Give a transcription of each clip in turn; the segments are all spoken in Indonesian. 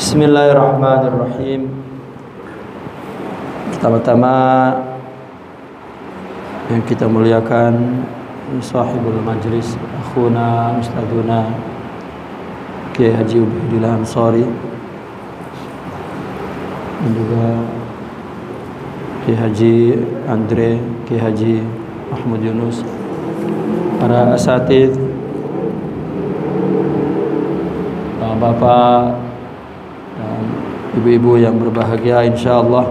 Bismillahirrahmanirrahim. Pertama-tama yang kita muliakan sahibul majlis, akhuna ustadzuna Kiai Haji Ubaidillah Ansari, dan juga Kiai Haji Andre, Kiai Haji Mahmud Yunus, para asatidz, bapak dan ibu-ibu yang berbahagia. Insyaallah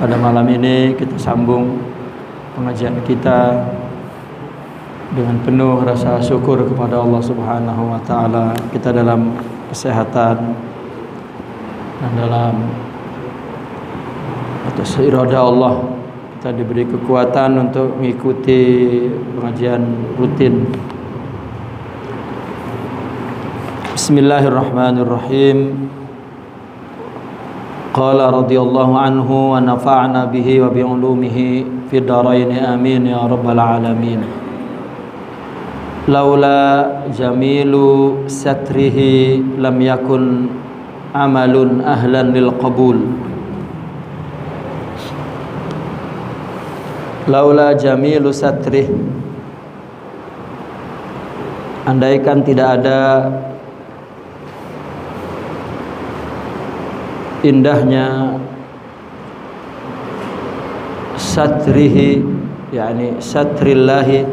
pada malam ini kita sambung pengajian kita dengan penuh rasa syukur kepada Allah Subhanahu wa taala. Kita dalam kesehatan dan dalam atas iradah Allah kita diberi kekuatan untuk mengikuti pengajian rutin. Bismillahirrahmanirrahim. Qala radhiyallahu anhu wa nafa'na bihi wa bi ulumihi fid dharain amin ya rabbal alamin. Laula jamilu satrihi lam yakun amalun ahlan lil qabul. Laula jamilu satrih, andaikan tidak ada indahnya satrihi, yakni satrillahi,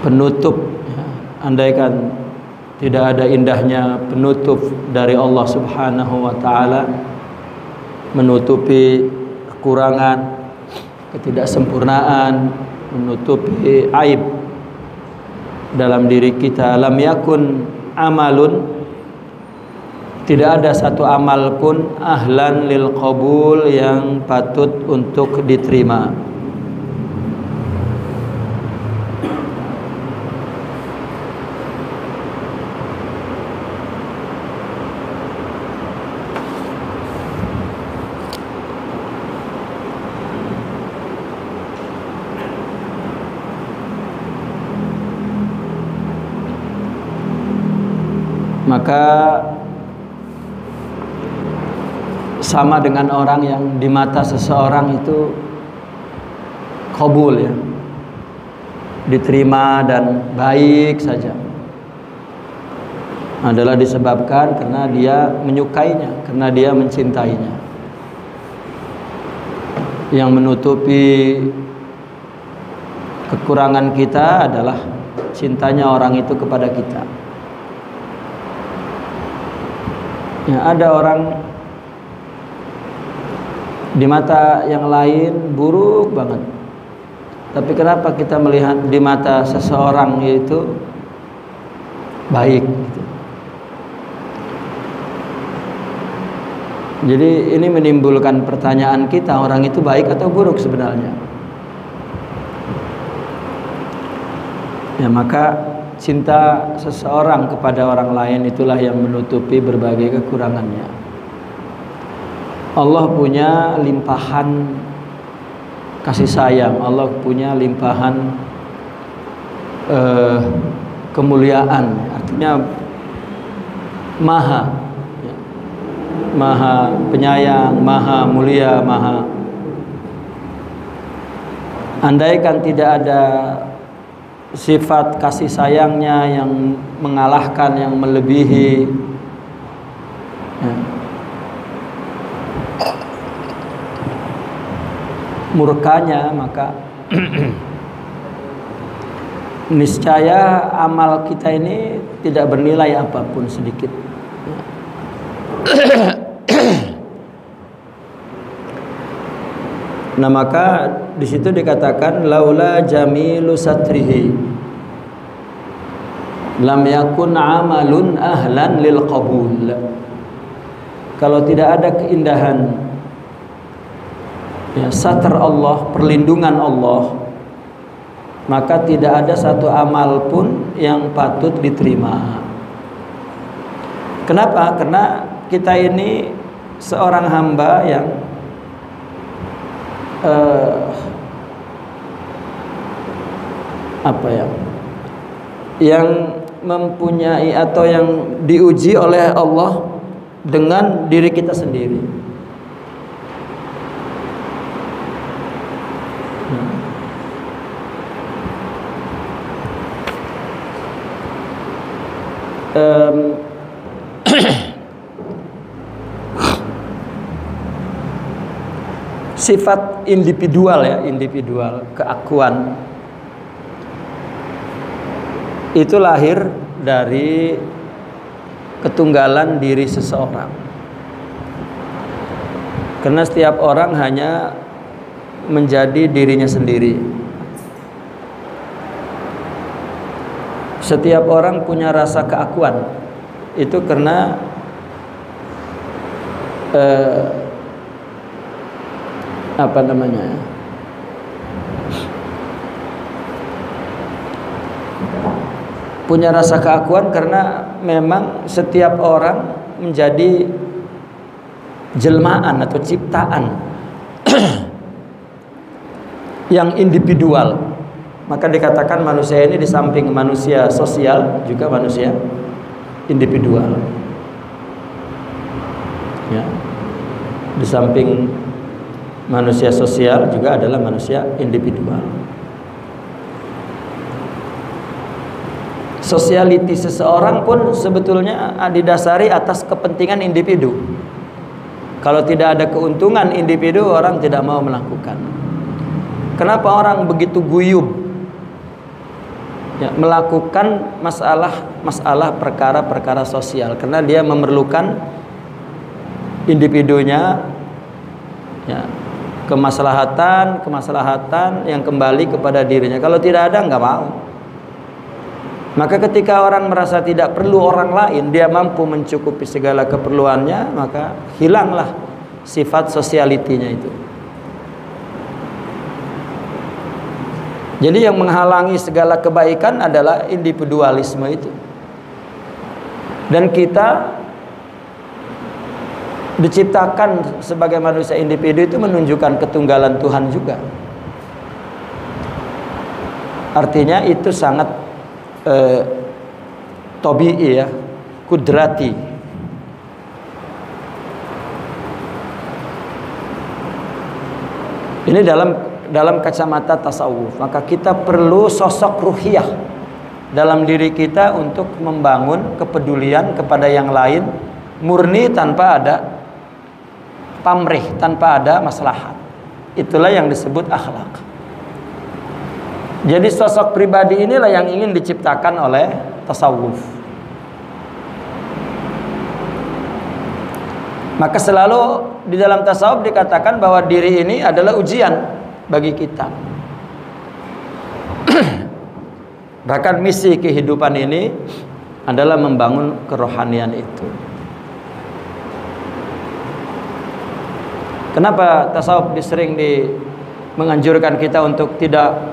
penutup, andaikan tidak ada indahnya penutup dari Allah Subhanahu wa taala, menutupi kekurangan, ketidaksempurnaan, menutupi aib dalam diri kita. Lam yakun amalun, tidak ada satu amal pun ahlan lil qabul, yang patut untuk diterima. Maka sama dengan orang yang di mata seseorang itu qabul, ya, diterima dan baik saja, adalah disebabkan karena dia menyukainya, karena dia mencintainya. Yang menutupi kekurangan kita adalah cintanya orang itu kepada kita. Ya, ada orang di mata yang lain buruk banget, tapi kenapa kita melihat di mata seseorang itu baik gitu. Jadi ini menimbulkan pertanyaan kita, orang itu baik atau buruk sebenarnya? Ya, maka cinta seseorang kepada orang lain itulah yang menutupi berbagai kekurangannya. Allah punya limpahan kasih sayang, Allah punya limpahan kemuliaan, artinya maha, ya, maha penyayang, maha mulia, maha. Andaikan tidak ada sifat kasih sayangnya yang mengalahkan, yang melebihi, ya, murkanya, maka niscaya amal kita ini tidak bernilai apapun sedikit. Nah, maka di situ dikatakan laula jamilu satrihi lam yakun amalun ahlan lil qabul. Kalau tidak ada keindahan, ya, satr Allah, perlindungan Allah, maka tidak ada satu amal pun yang patut diterima. Kenapa? Karena kita ini seorang hamba yang apa ya, yang mempunyai atau yang diuji oleh Allah dengan diri kita sendiri. Sifat individual ya, individual, keakuan itu lahir dari ketunggalan diri seseorang. Karena setiap orang hanya menjadi dirinya sendiri. Setiap orang punya rasa keakuan. Itu karena punya rasa keakuan karena memang setiap orang menjadi jelmaan atau ciptaan yang individual. Maka dikatakan manusia ini di samping manusia sosial juga manusia individual. Ya. Di samping manusia sosial juga adalah manusia individual. Sosiality seseorang pun sebetulnya didasari atas kepentingan individu. Kalau tidak ada keuntungan individu, orang tidak mau melakukan. Kenapa orang begitu guyub ya, melakukan masalah perkara-perkara sosial? Karena dia memerlukan individunya ya, kemaslahatan yang kembali kepada dirinya. Kalau tidak ada, nggak mau. Maka ketika orang merasa tidak perlu orang lain, dia mampu mencukupi segala keperluannya, maka hilanglah sifat sosialitinya itu. Jadi yang menghalangi segala kebaikan adalah individualisme itu. Dan kita diciptakan sebagai manusia individu itu menunjukkan ketunggalan Tuhan juga. Artinya itu sangat tabi'i ya, kudrati. Ini dalam kacamata tasawuf. Maka kita perlu sosok ruhiyah dalam diri kita untuk membangun kepedulian kepada yang lain, murni tanpa ada pamrih, tanpa ada maslahat. Itulah yang disebut akhlak. Jadi sosok pribadi inilah yang ingin diciptakan oleh tasawuf. Maka selalu di dalam tasawuf dikatakan bahwa diri ini adalah ujian bagi kita. Bahkan misi kehidupan ini adalah membangun kerohanian itu. Kenapa tasawuf sering menganjurkan kita untuk tidak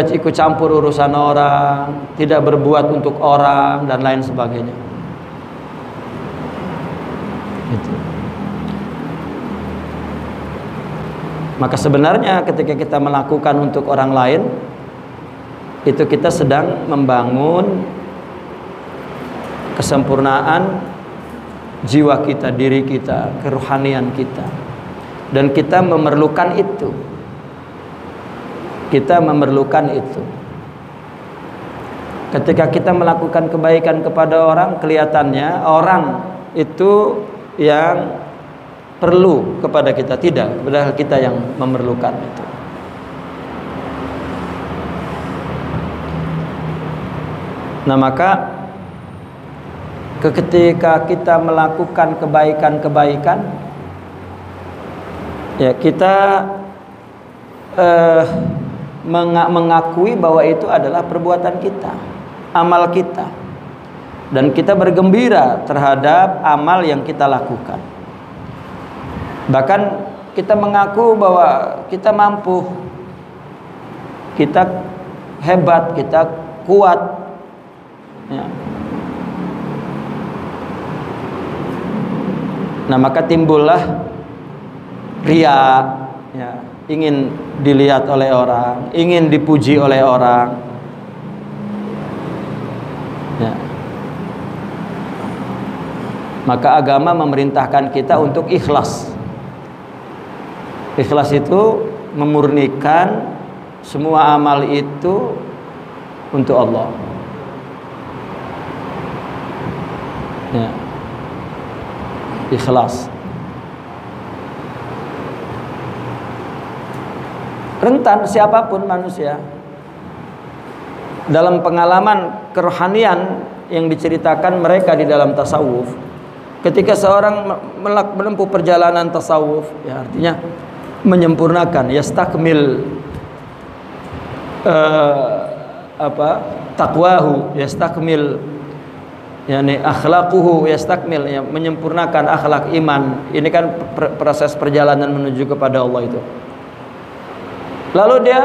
ikut campur urusan orang, tidak berbuat untuk orang dan lain sebagainya. Gitu. Maka sebenarnya ketika kita melakukan untuk orang lain, itu kita sedang membangun kesempurnaan jiwa kita, diri kita, kerohanian kita. Dan kita memerlukan itu. Kita memerlukan itu. Ketika kita melakukan kebaikan kepada orang, kelihatannya orang itu yang perlu kepada kita, tidak, padahal kita yang memerlukan itu. Nah, maka ketika kita melakukan kebaikan-kebaikan, ya kita mengakui bahwa itu adalah perbuatan kita, amal kita, dan kita bergembira terhadap amal yang kita lakukan. Bahkan kita mengaku bahwa kita mampu, kita hebat, kita kuat ya. Nah, maka timbullah riya ya, ingin dilihat oleh orang, ingin dipuji oleh orang. Ya. Maka agama memerintahkan kita untuk ikhlas. Ikhlas itu memurnikan semua amal itu untuk Allah. Ya. Ikhlas. Rentan siapapun manusia. Dalam pengalaman kerohanian yang diceritakan mereka di dalam tasawuf, ketika seorang menempuh perjalanan tasawuf, ya artinya menyempurnakan, yastakmil taqwahu, yastakmil yakni akhlaquhu, yastakmil, ya, menyempurnakan akhlak iman. Ini kan proses perjalanan menuju kepada Allah itu. Lalu dia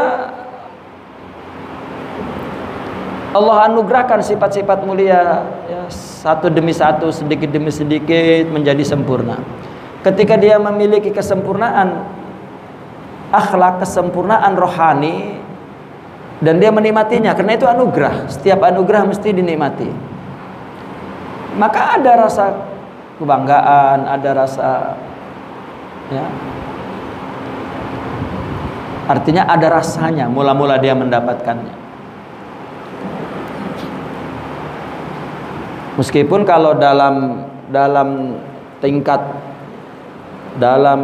Allah anugerahkan sifat-sifat mulia, ya, satu demi satu, sedikit demi sedikit menjadi sempurna. Ketika dia memiliki kesempurnaan akhlak, kesempurnaan rohani, dan dia menikmatinya, karena itu anugerah. Setiap anugerah mesti dinikmati. Maka ada rasa kebanggaan, ada rasa, ya, artinya ada rasanya mula-mula dia mendapatkannya. Meskipun kalau dalam tingkat, dalam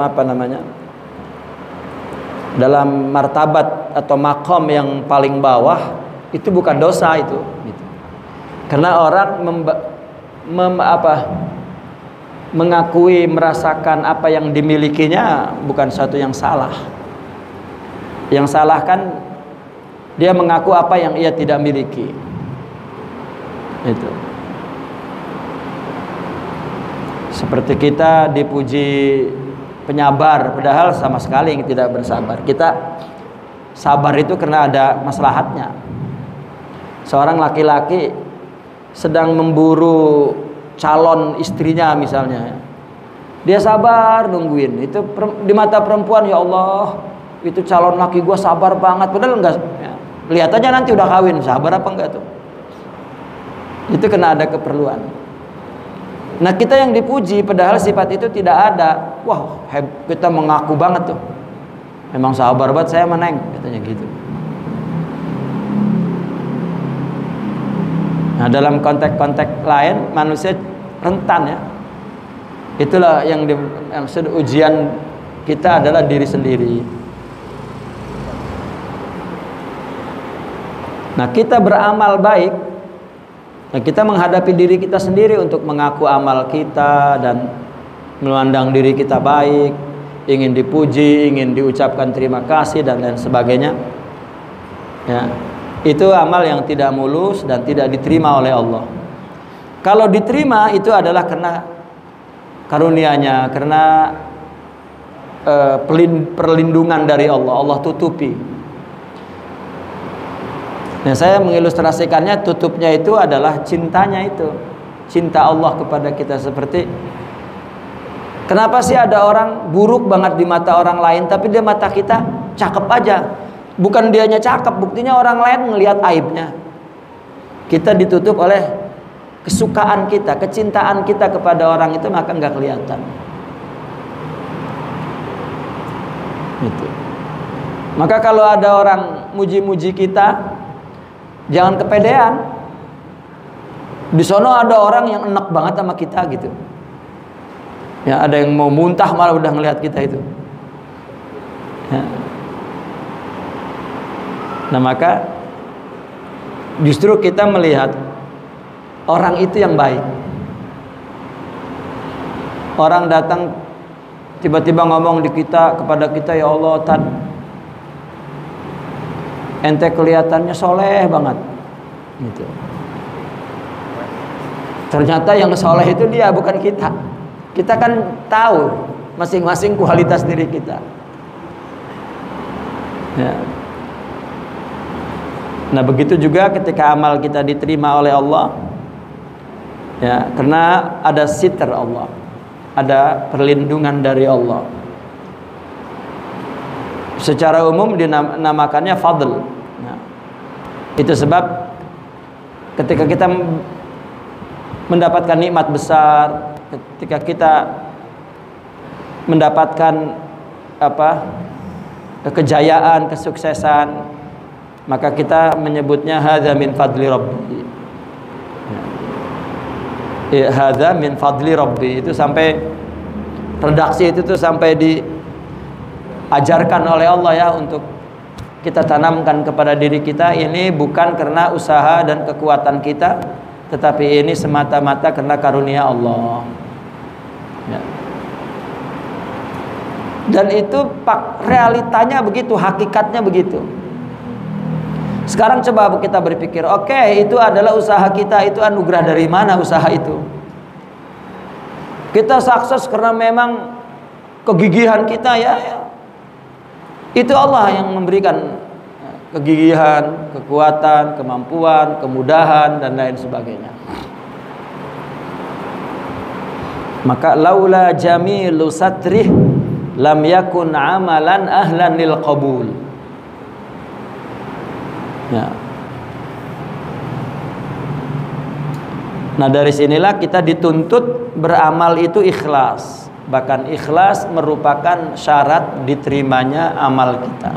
dalam martabat atau makom yang paling bawah, itu bukan dosa itu, gitu. Karena orang mengakui, merasakan apa yang dimilikinya bukan satu yang salah. Yang salah kan dia mengaku apa yang ia tidak miliki. Itu. Seperti kita dipuji penyabar, padahal sama sekali tidak bersabar. Kita sabar itu karena ada maslahatnya. Seorang laki-laki sedang memburu calon istrinya misalnya, dia sabar nungguin. Itu di mata perempuan, ya Allah, itu calon laki gua sabar banget. Padahal enggak, ya, lihat aja nanti udah kawin, sabar apa enggak tuh. Itu kena ada keperluan. Nah, kita yang dipuji padahal sifat itu tidak ada. Wah, kita mengaku banget tuh. Memang sabar banget saya meneng, katanya gitu. Nah, dalam konteks-konteks lain manusia rentan, ya. Itulah yang ujian kita adalah diri sendiri. Nah, kita beramal baik. Nah, kita menghadapi diri kita sendiri untuk mengaku amal kita dan memandang diri kita baik, ingin dipuji, ingin diucapkan terima kasih dan lain sebagainya. Ya, itu amal yang tidak mulus dan tidak diterima oleh Allah. Kalau diterima itu adalah karena karunia-Nya, karena perlindungan dari Allah. Allah tutupi. Nah, saya mengilustrasikannya, tutupnya itu adalah cintanya itu. Cinta Allah kepada kita. Seperti kenapa sih ada orang buruk banget di mata orang lain, tapi di mata kita cakep aja. Bukan dianya cakep, buktinya orang lain ngelihat aibnya. Kita ditutup oleh kesukaan kita, kecintaan kita kepada orang itu, maka nggak kelihatan. Gitu. Maka kalau ada orang muji-muji kita, jangan kepedean. Di sono ada orang yang enak banget sama kita gitu. Ya, ada yang mau muntah malah udah ngelihat kita itu. Ya. Nah, maka justru kita melihat orang itu yang baik. Orang datang tiba-tiba ngomong kepada kita, ya Allah, Tan, ente kelihatannya soleh banget, gitu. Ternyata yang soleh itu dia, bukan kita. Kita kan tahu masing-masing kualitas diri kita. Ya. Nah, begitu juga ketika amal kita diterima oleh Allah, ya, karena ada sitr Allah, ada perlindungan dari Allah. secara umum dinamakannya fadl. Nah, itu sebab ketika kita mendapatkan nikmat besar, ketika kita mendapatkan kejayaan, kesuksesan, maka kita menyebutnya hadza min fadli rabbi. Ya, hadza min fadli rabbi, itu sampai redaksi itu tuh sampai diajarkan oleh Allah ya, untuk kita tanamkan kepada diri kita. Ini bukan karena usaha dan kekuatan kita, tetapi ini semata-mata karena karunia Allah ya. Dan itu realitanya begitu, hakikatnya begitu. Sekarang coba kita berpikir, oke, itu adalah usaha kita, itu anugerah dari mana usaha itu? Kita sukses karena memang kegigihan kita ya. Itu Allah yang memberikan kegigihan, kekuatan, kemampuan, kemudahan dan lain sebagainya. Maka laula jamilu satrih lam yakun amalan ahlan lil qabul. Ya. Nah, dari sinilah kita dituntut beramal itu ikhlas. Bahkan ikhlas merupakan syarat diterimanya amal kita.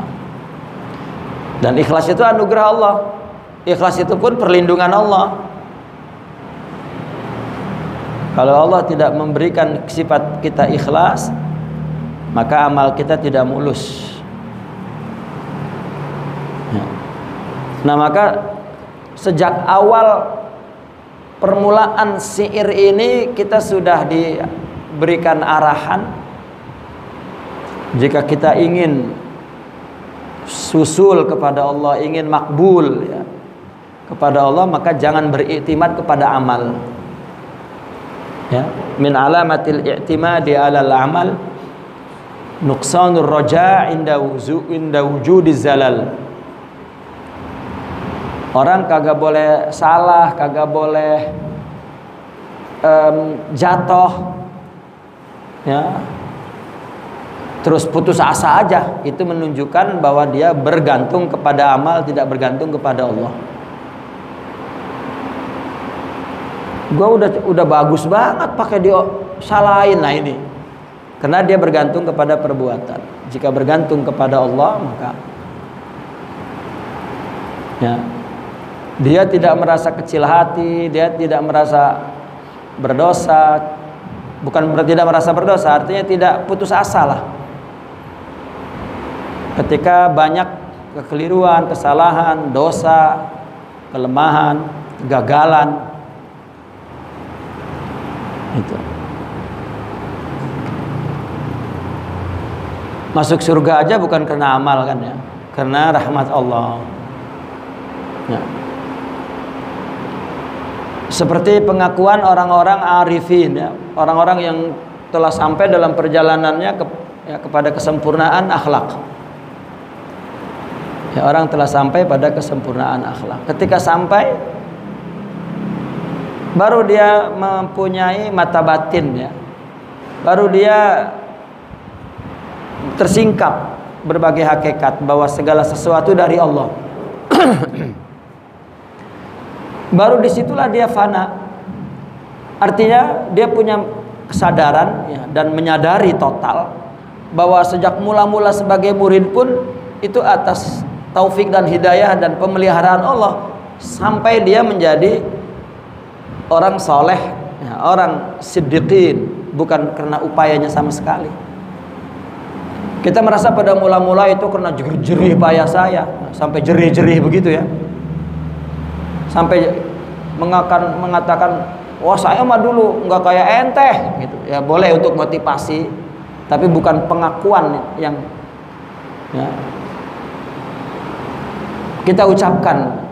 Dan ikhlas itu anugerah Allah. Ikhlas itu pun perlindungan Allah. Kalau Allah tidak memberikan sifat kita ikhlas, maka amal kita tidak mulus. Ya. Nah, maka sejak awal permulaan syair ini kita sudah diberikan arahan, jika kita ingin susul kepada Allah, ingin makbul ya, kepada Allah, maka jangan beriktimad kepada amal. Ya, min alamatil i'timadi 'alal amal nuqsanur raja' inda wujudiz zalal. Orang kagak boleh salah, kagak boleh jatuh ya, terus putus asa aja. Itu menunjukkan bahwa dia bergantung kepada amal, tidak bergantung kepada Allah. Gua udah bagus banget pakai dia salahin. Nah ini karena dia bergantung kepada perbuatan. Jika bergantung kepada Allah, maka ya, dia tidak merasa kecil hati, dia tidak merasa berdosa. Bukan berarti tidak merasa berdosa, artinya tidak putus asa lah. Ketika banyak kekeliruan, kesalahan, dosa, kelemahan, kegagalan, itu masuk surga aja bukan karena amal kan ya, karena rahmat Allah ya. Seperti pengakuan orang-orang arifin ya, orang-orang yang telah sampai dalam perjalanannya kepada kesempurnaan akhlak ya, orang telah sampai pada kesempurnaan akhlak. Ketika sampai, baru dia mempunyai mata batin ya, baru dia tersingkap berbagai hakikat bahwa segala sesuatu dari Allah. Baru disitulah dia fana. Artinya dia punya kesadaran ya, dan menyadari total bahwa sejak mula-mula sebagai murid pun itu atas taufik dan hidayah dan pemeliharaan Allah, sampai dia menjadi orang soleh ya, orang siddiqin, bukan karena upayanya sama sekali. Kita merasa pada mula-mula itu karena jerih payah saya, sampai jerih-jerih begitu ya, sampai mengatakan, wah saya mah dulu nggak kayak ente gitu ya. Boleh untuk motivasi, tapi bukan pengakuan yang ya, kita ucapkan.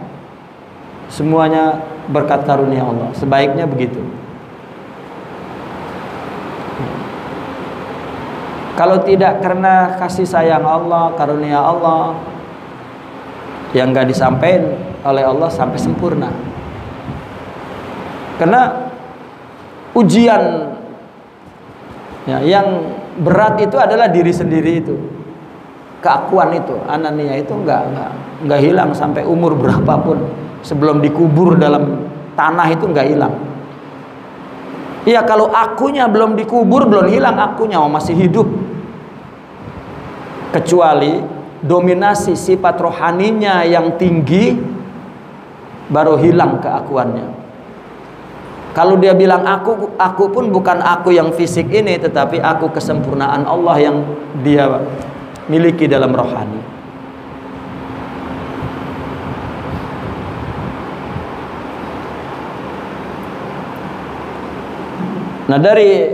Semuanya berkat karunia Allah, sebaiknya begitu. Kalau tidak karena kasih sayang Allah, karunia Allah yang nggak disampaikan oleh Allah sampai sempurna. Karena ujian ya, yang berat itu adalah diri sendiri itu. keakuan itu, anania itu enggak hilang sampai umur berapapun, sebelum dikubur dalam tanah itu enggak hilang. Iya, kalau akunya belum dikubur belum hilang akunya, masih hidup. Kecuali dominasi sifat rohaninya yang tinggi, baru hilang keakuannya. Kalau dia bilang aku pun bukan aku yang fisik ini, tetapi aku kesempurnaan Allah yang dia miliki dalam rohani. Nah, dari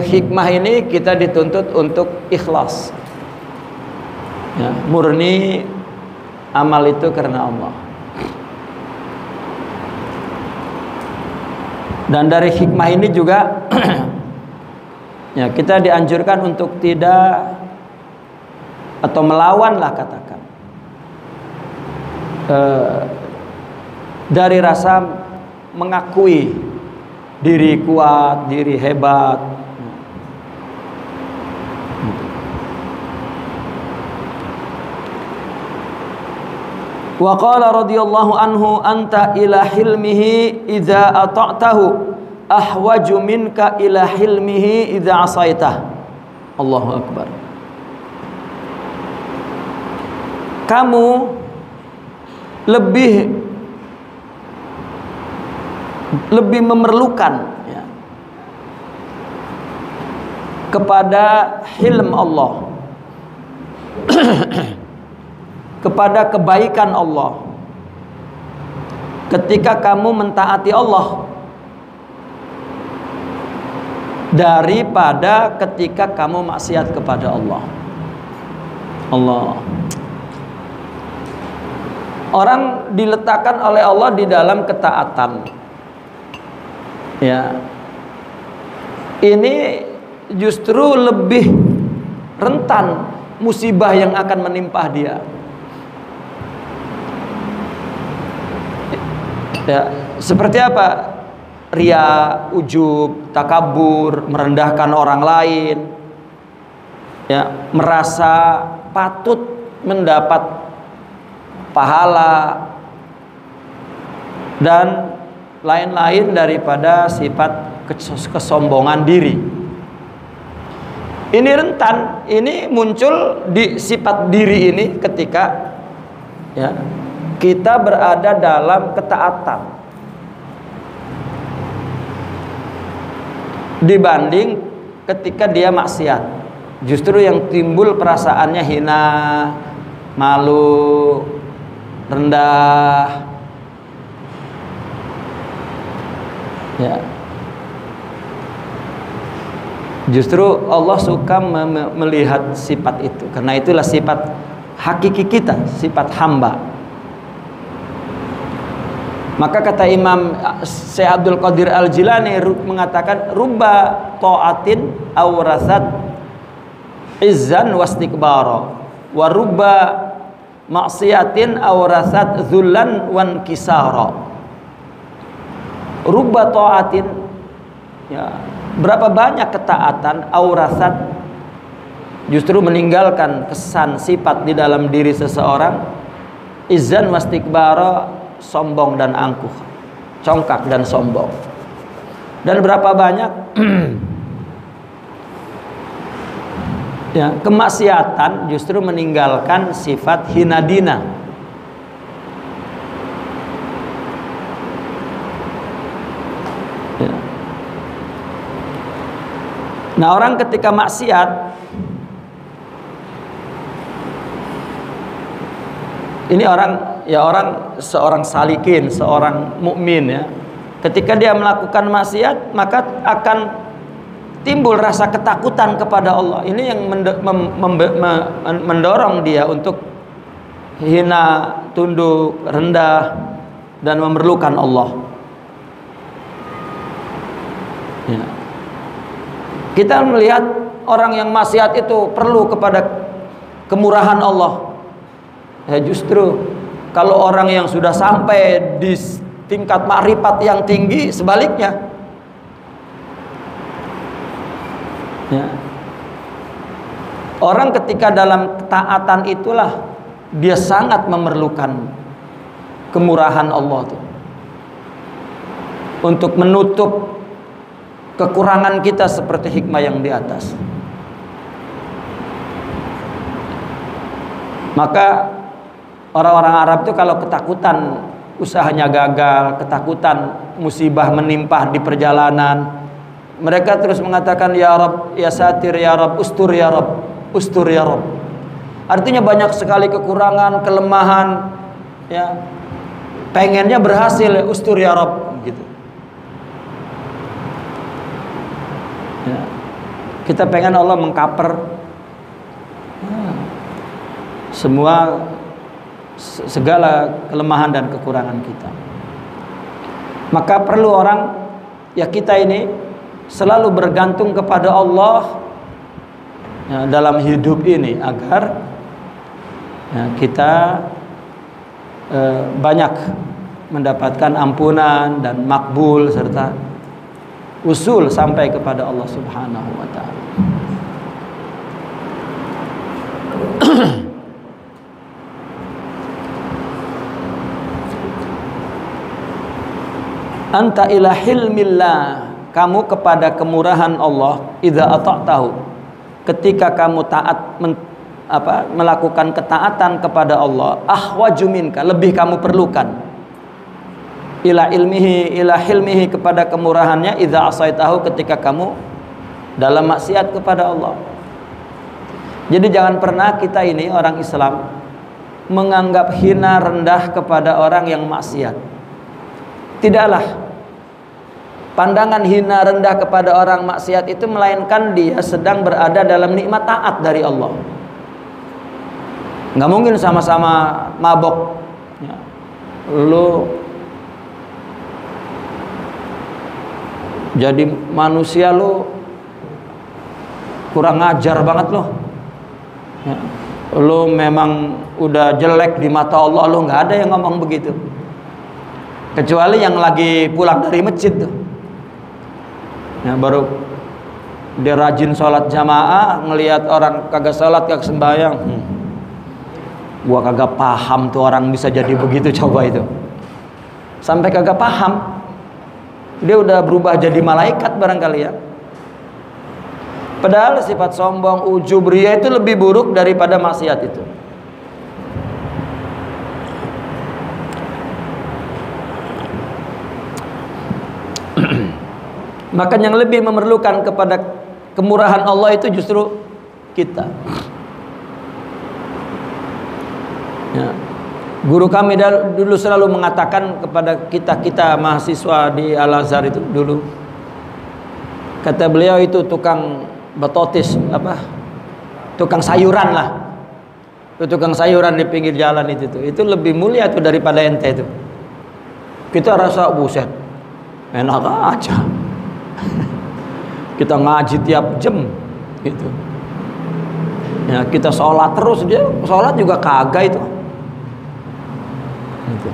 hikmah ini kita dituntut untuk ikhlas. Ya, murni amal itu karena Allah. Dan dari hikmah ini juga ya, kita dianjurkan untuk tidak atau melawanlah, katakan, dari rasa mengakui diri kuat, diri hebat. Wa qala radhiyallahu anhu anta ila hilmihi idza ata'tahu ahwaju minka ila hilmihi idza asaitah. Allahu akbar. Kamu lebih memerlukan, ya, kepada hilm Allah, kepada kebaikan Allah, ketika kamu mentaati Allah, daripada ketika kamu maksiat kepada Allah. Orang diletakkan oleh Allah di dalam ketaatan, ya, ini justru lebih rentan musibah yang akan menimpa dia. Ya, seperti apa? Ria, ujub, takabur, merendahkan orang lain, ya, merasa patut mendapat pahala dan lain-lain daripada sifat kesombongan diri. Ini rentan, ini muncul di sifat diri ini ketika, ya, kita berada dalam ketaatan dibanding ketika dia maksiat. Justru yang timbul perasaannya hina, malu, rendah, ya. Justru Allah suka melihat sifat itu, karena itulah sifat hakiki kita, sifat hamba. Maka kata Imam Syekh Abdul Qadir Al-Jilani mengatakan, rubba ta'atin awrasat izzan wastikbara wa rubba maksiatin awrasat dzullan wan kisara. Rubba ta'atin, ya, berapa banyak ketaatan awrasat justru meninggalkan kesan sifat di dalam diri seseorang, izzan wastikbara, sombong dan angkuh, congkak dan sombong. Dan berapa banyak ya, kemaksiatan justru meninggalkan sifat hinadina. Ya. Nah, orang ketika maksiat, ini seorang salikin, seorang mukmin, ya, ketika dia melakukan maksiat maka akan timbul rasa ketakutan kepada Allah. Ini yang mendorong dia untuk hina, tunduk, rendah, dan memerlukan Allah. Ya. Kita melihat orang yang maksiat itu perlu kepada kemurahan Allah. Ya, justru kalau orang yang sudah sampai di tingkat makrifat yang tinggi, sebaliknya, ya, Orang ketika dalam ketaatan itulah dia sangat memerlukan kemurahan Allah tuh, untuk menutup kekurangan kita seperti hikmah yang di atas. Maka orang-orang Arab itu kalau ketakutan usahanya gagal, ketakutan musibah menimpa di perjalanan, mereka terus mengatakan ya Rabb, ya Satir, ya Rabb, ustur ya Rabb, ustur ya Rabb. Artinya banyak sekali kekurangan, kelemahan, ya. Pengennya berhasil, ustur ya Rabb gitu. Ya. Kita pengen Allah mengcover semua segala kelemahan dan kekurangan kita. Maka perlu orang, ya kita ini selalu bergantung kepada Allah ya, dalam hidup ini agar ya, kita banyak mendapatkan ampunan dan makbul serta usul sampai kepada Allah Subhanahu wa taala. Anta ila hilmillah, kamu kepada kemurahan Allah, idza ata'tahu, ketika kamu taat melakukan ketaatan kepada Allah, ahwaju minka, lebih kamu perlukan, ila ilmihi, ila hilmihi, kepada kemurahannya, idza asaitahu, ketika kamu dalam maksiat kepada Allah. Jadi jangan pernah kita ini orang Islam menganggap hina rendah kepada orang yang maksiat. Tidaklah. Pandangan hina rendah kepada orang maksiat itu melainkan dia sedang berada dalam nikmat taat dari Allah. Nggak mungkin sama-sama mabok ya. Lu jadi manusia lu kurang ajar banget lu ya. Lu memang udah jelek di mata Allah, lu nggak ada yang ngomong begitu. Kecuali yang lagi pulang dari masjid tuh ya, baru dia rajin sholat jamaah, ngelihat orang kagak sholat, kagak sembahyang, gua kagak paham tuh orang bisa jadi begitu. Coba itu sampai kagak paham, dia udah berubah jadi malaikat barangkali ya. Padahal sifat sombong, ujub, ria itu lebih buruk daripada maksiat itu. Maka yang lebih memerlukan kepada kemurahan Allah itu justru kita ya. Guru kami dulu selalu mengatakan kepada kita mahasiswa di Al-Azhar itu dulu, kata beliau itu tukang batotis, tukang sayuran lah, tukang sayuran di pinggir jalan itu lebih mulia tuh daripada ente itu. Kita rasa buset enak aja kita ngaji tiap jam gitu ya, kita sholat terus, dia sholat juga kagak itu gitu.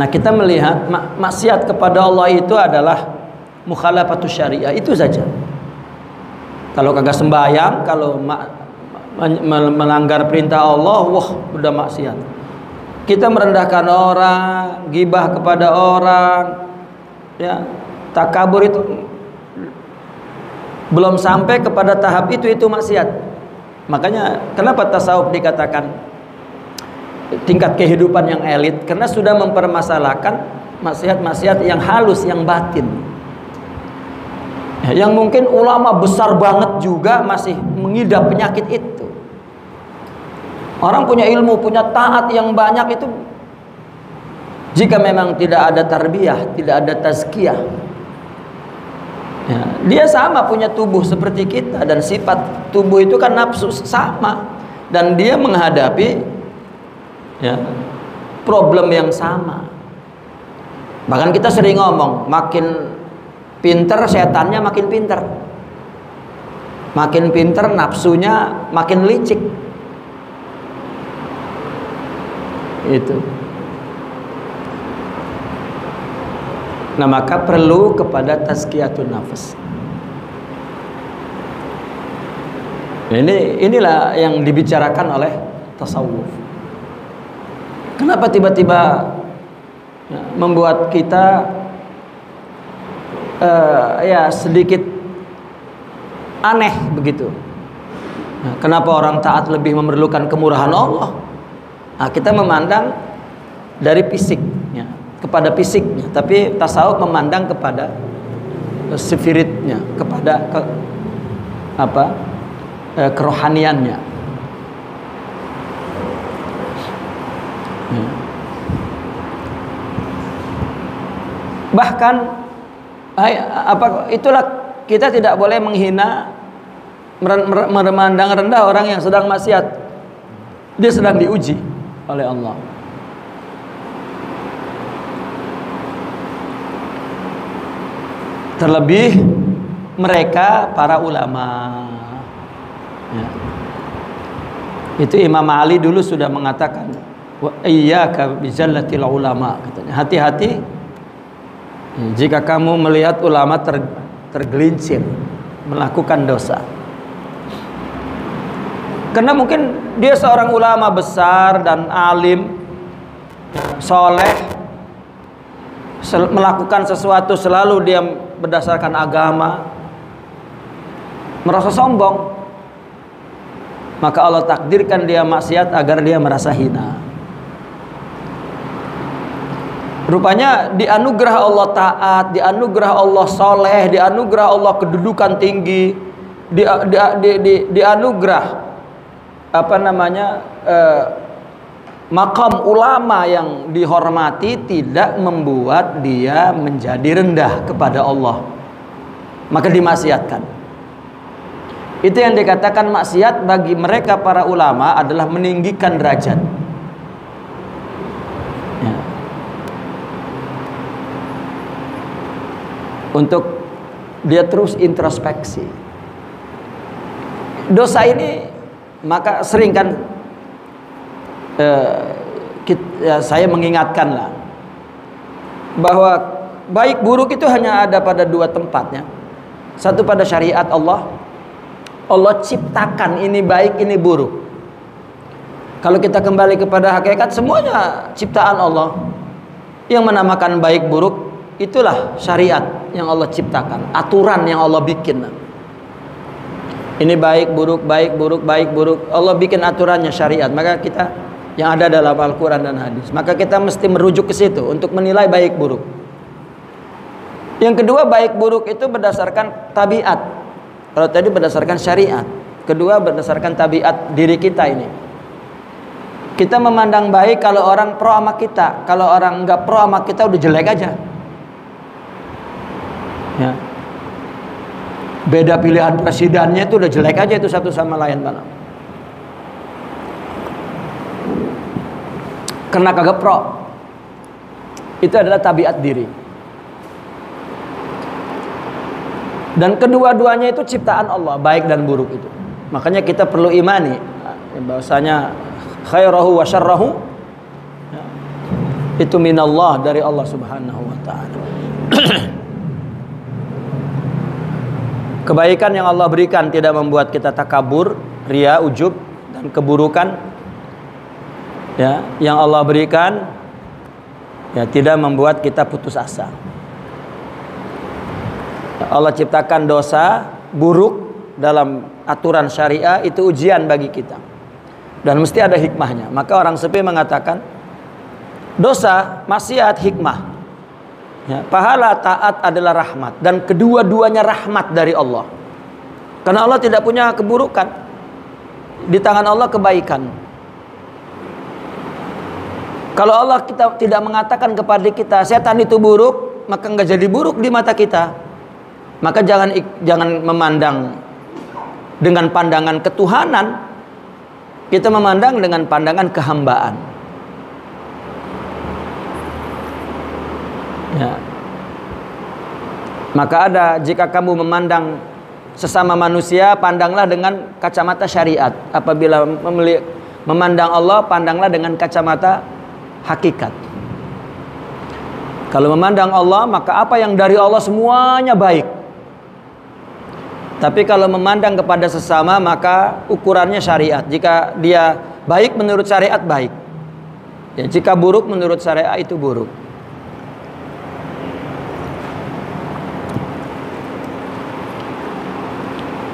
Nah kita melihat maksiat kepada Allah itu adalah mukhalafatus syariah, itu saja. Kalau kagak sembahyang, kalau melanggar perintah Allah, wah udah maksiat. Kita merendahkan orang, gibah kepada orang, ya, takabur itu belum sampai kepada tahap itu maksiat. Makanya kenapa tasawuf dikatakan tingkat kehidupan yang elit? Karena sudah mempermasalahkan maksiat-maksiat yang halus, yang batin, yang mungkin ulama besar banget juga masih mengidap penyakit itu. Orang punya ilmu, punya taat yang banyak itu, jika memang tidak ada tarbiyah, tidak ada tazkiyah ya, dia sama punya tubuh seperti kita, dan sifat tubuh itu kan nafsu sama, dan dia menghadapi ya, problem yang sama. Bahkan kita sering ngomong, makin pinter setannya makin pinter, makin pinter nafsunya makin licik. Itu Nah, maka perlu kepada tazkiyatun nafas. Inilah yang dibicarakan oleh tasawuf. Kenapa tiba-tiba membuat kita sedikit aneh begitu? Nah, kenapa orang taat lebih memerlukan kemurahan Allah? Nah, kita memandang dari fisiknya kepada fisiknya, tapi tasawuf memandang kepada spiritnya, kepada kerohaniannya. Bahkan itulah kita tidak boleh menghina, memandang rendah orang yang sedang maksiat. Dia sedang diuji oleh Allah. Terlebih mereka para ulama. Ya. Itu Imam Ali dulu sudah mengatakan, wa iyyaka bizallatil ulama, katanya. Hati-hati jika kamu melihat ulama tergelincir melakukan dosa. Karena mungkin dia seorang ulama besar dan alim, soleh, melakukan sesuatu selalu dia berdasarkan agama, merasa sombong. Maka Allah takdirkan dia maksiat agar dia merasa hina. Rupanya dianugerah Allah taat, dianugerah Allah soleh, dianugerah Allah kedudukan tinggi, dianugerah makam ulama yang dihormati, tidak membuat dia menjadi rendah kepada Allah, maka dimaksiatkan. Itu yang dikatakan maksiat bagi mereka para ulama adalah meninggikan derajat. Ya. Untuk dia terus introspeksi. Dosa ini maka sering kan saya mengingatkanlah bahwa baik buruk itu hanya ada pada dua tempatnya. Satu pada syariat Allah. Allah ciptakan ini baik, ini buruk. Kalau kita kembali kepada hakikat, semuanya ciptaan Allah. Yang menamakan baik buruk itulah syariat yang Allah ciptakan, aturan yang Allah bikin. Ini baik buruk, baik buruk, baik buruk. Allah bikin aturannya syariat. Maka kita yang ada dalam Al-Quran dan hadis, maka kita mesti merujuk ke situ untuk menilai baik buruk. Yang kedua, baik buruk itu berdasarkan tabiat. Kalau tadi berdasarkan syariat, kedua berdasarkan tabiat diri kita ini. Kita memandang baik kalau orang pro sama kita, kalau orang nggak pro sama kita udah jelek aja. Ya. Beda pilihan presidennya itu udah jelek aja itu satu sama lain, Bang. Karena kagak pro. Itu adalah tabiat diri. Dan kedua-duanya itu ciptaan Allah, baik dan buruk itu. Makanya kita perlu imani bahwasanya khairahu wa syarrahu itu minallah, dari Allah Subhanahu wa taala. Kebaikan yang Allah berikan tidak membuat kita takabur, ria, ujub, dan keburukan ya yang Allah berikan ya tidak membuat kita putus asa. Allah ciptakan dosa buruk dalam aturan syariah, itu ujian bagi kita dan mesti ada hikmahnya. Maka orang sepi mengatakan dosa, maksiat, hikmah ya, pahala, taat adalah rahmat, dan kedua-duanya rahmat dari Allah. Karena Allah tidak punya keburukan, di tangan Allah kebaikan. Kalau Allah kita tidak mengatakan kepada kita setan itu buruk, maka nggak jadi buruk di mata kita. Maka jangan memandang dengan pandangan ketuhanan, kita memandang dengan pandangan kehambaan. Ya. Maka jika kamu memandang sesama manusia, pandanglah dengan kacamata syariat. Apabila memandang Allah, pandanglah dengan kacamata hakikat. Kalau memandang Allah, maka apa yang dari Allah semuanya baik. Tapi kalau memandang kepada sesama, maka ukurannya syariat. Jika dia baik menurut syariat, baik. Ya, jika buruk menurut syariat, itu buruk.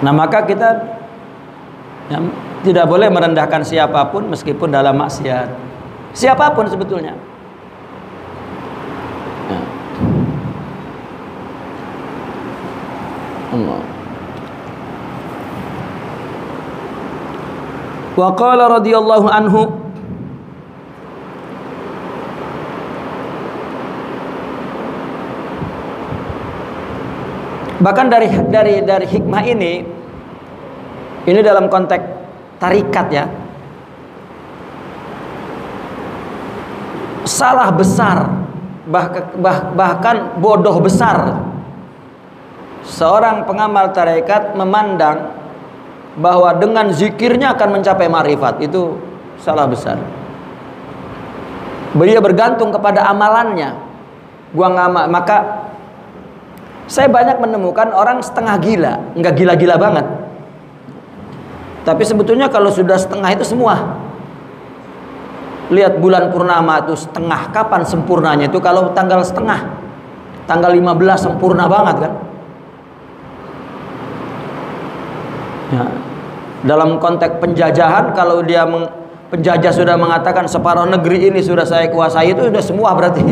Nah, maka kita ya, tidak boleh merendahkan siapapun meskipun dalam maksiat. Siapapun sebetulnya. Ya. Allah. Wa qala radhiyallahu anhu, bahkan dari hikmah ini dalam konteks tarikat ya, salah besar, bahkan bodoh besar seorang pengamal tarikat memandang bahwa dengan zikirnya akan mencapai ma'rifat. Itu salah besar. Dia bergantung kepada amalannya. Maka saya banyak menemukan orang setengah gila, enggak gila-gila banget. Tapi sebetulnya kalau sudah setengah itu semua. Lihat bulan purnama itu setengah, kapan sempurnanya itu? Kalau tanggal setengah, tanggal 15 sempurna banget kan? Ya. Dalam konteks penjajahan, kalau dia penjajah sudah mengatakan separuh negeri ini sudah saya kuasai, itu sudah semua berarti.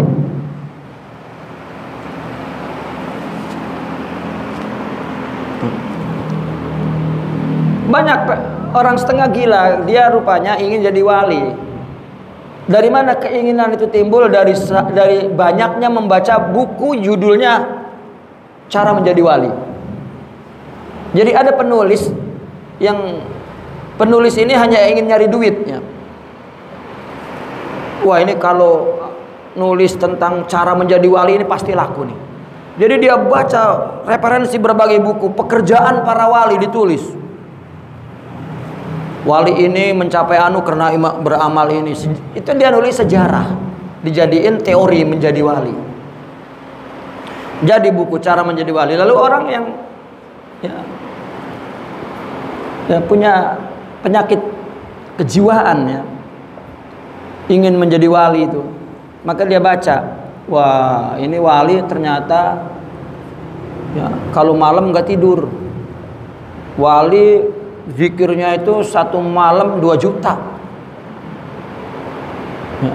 Banyak orang setengah gila, dia rupanya ingin jadi wali. Dari mana keinginan itu timbul? Dari banyaknya membaca buku judulnya Cara Menjadi Wali. Jadi ada penulis ini hanya ingin nyari duitnya. Wah, ini kalau nulis tentang cara menjadi wali ini pasti laku nih. Jadi dia baca referensi berbagai buku, pekerjaan para wali ditulis. Wali ini mencapai karena beramal ini. Itu dia nulis sejarah, dijadiin teori menjadi wali. Jadi buku Cara Menjadi Wali. Lalu orang yang punya penyakit kejiwaan ya, ingin menjadi wali itu, maka dia baca, wah ini wali ternyata ya, kalau malam nggak tidur, wali zikirnya itu 1 malam 2 juta ya.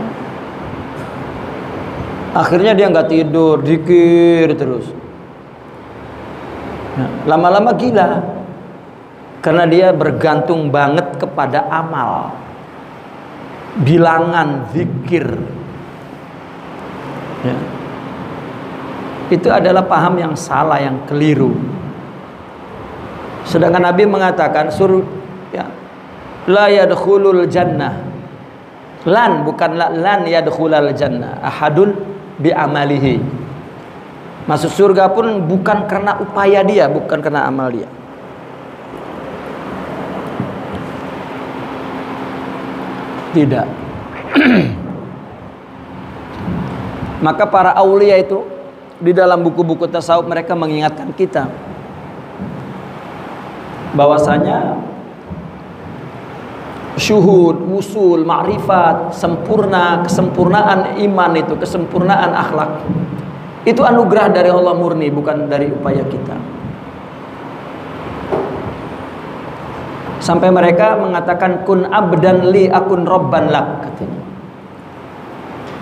Akhirnya dia nggak tidur, zikir terus ya, lama-lama gila. Karena dia bergantung banget kepada amal, bilangan, zikir ya. Itu adalah paham yang salah, yang keliru. Sedangkan Nabi mengatakan la yadkhulul jannah, bukan lan yadkhulul jannah ahadun bi amalihi. Masuk surga pun bukan karena upaya dia, bukan karena amal dia. Tidak. Maka para aulia itu di dalam buku-buku tasawuf mereka mengingatkan kita bahwasanya syuhud, wusul, ma'rifat, kesempurnaan iman itu, kesempurnaan akhlak itu anugerah dari Allah murni, bukan dari upaya kita. Sampai mereka mengatakan kun abdan li akun robban lak, katanya.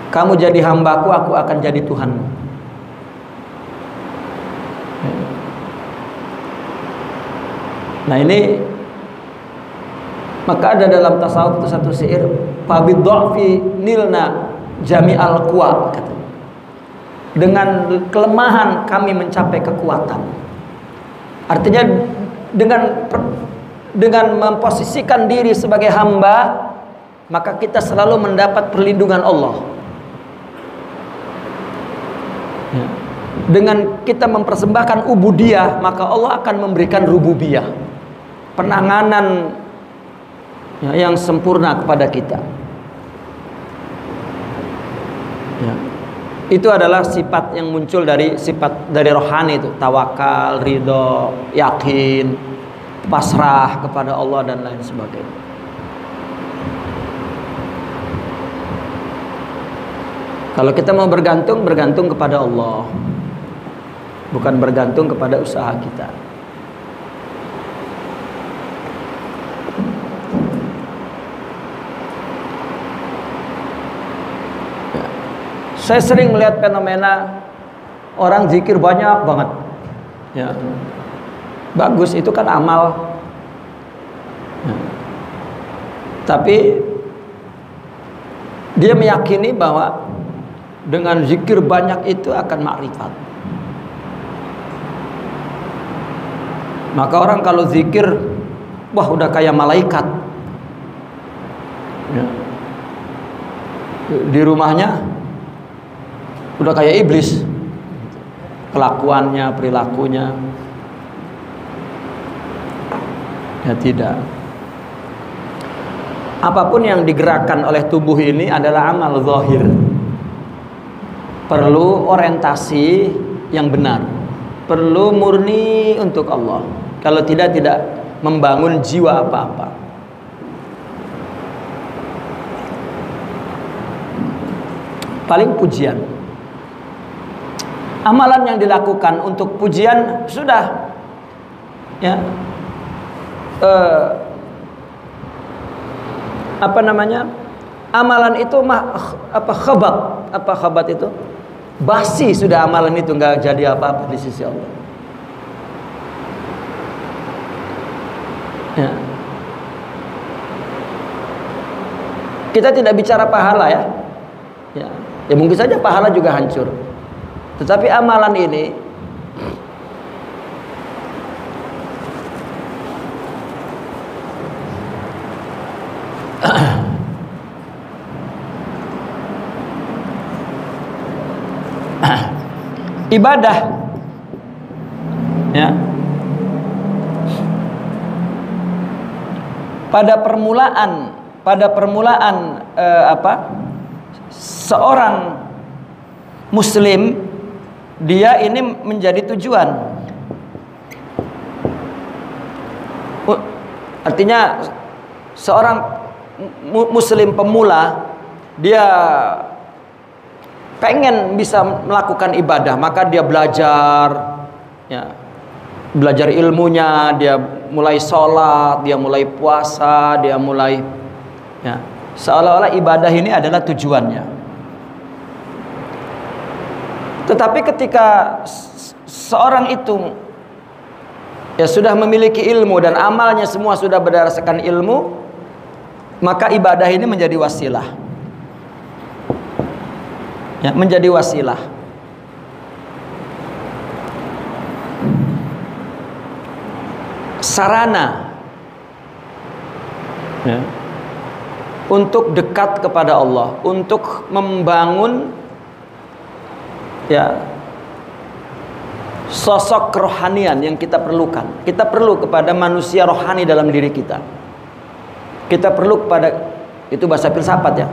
Kamu jadi hambaku, aku akan jadi Tuhanmu. Nah ini, maka ada dalam tasawuf itu satu syair, fabidhafi nilna jami'al quwa, katanya. Dengan kelemahan kami mencapai kekuatan. Artinya dengan memposisikan diri sebagai hamba, maka kita selalu mendapat perlindungan Allah. Ya. Dengan kita mempersembahkan ubudiyah, maka Allah akan memberikan rububiyah, penanganan yang sempurna kepada kita. Ya. Itu adalah sifat yang muncul dari sifat dari rohani itu, tawakal, ridho, yakin, pasrah kepada Allah dan lain sebagainya. Kalau kita mau bergantung, bergantung kepada Allah, bukan bergantung kepada usaha kita. Saya sering melihat fenomena orang zikir banyak banget, ya. Bagus, itu kan amal, ya. Tapi dia meyakini bahwa dengan zikir banyak itu akan makrifat. Maka orang kalau zikir, wah udah kayak malaikat, ya. Di rumahnya udah kayak iblis, kelakuannya, perilakunya. Ya tidak. Apapun yang digerakkan oleh tubuh ini adalah amal zahir. Perlu orientasi yang benar, perlu murni untuk Allah. Kalau tidak membangun jiwa apa-apa. Paling pujian. Amalan yang dilakukan untuk pujian sudah, ya, amalan itu khabat itu basi, sudah amalan itu nggak jadi apa-apa di sisi Allah, ya. Kita tidak bicara pahala, ya, ya mungkin saja pahala juga hancur. Tetapi amalan ini ibadah, ya. Pada permulaan seorang muslim, dia ini menjadi tujuan. Artinya seorang muslim pemula, dia pengen bisa melakukan ibadah, maka dia belajar, ya, belajar ilmunya, dia mulai sholat, dia mulai puasa, dia mulai, ya, seolah-olah ibadah ini adalah tujuannya. Tetapi ketika seorang itu, ya, sudah memiliki ilmu dan amalnya semua sudah berdasarkan ilmu, maka ibadah ini menjadi wasilah, ya, menjadi wasilah. Sarana, ya, untuk dekat kepada Allah, untuk membangun, ya, sosok kerohanian yang kita perlukan. Kita perlu kepada manusia rohani dalam diri kita. Kita perlu kepada, itu bahasa filsafat, ya.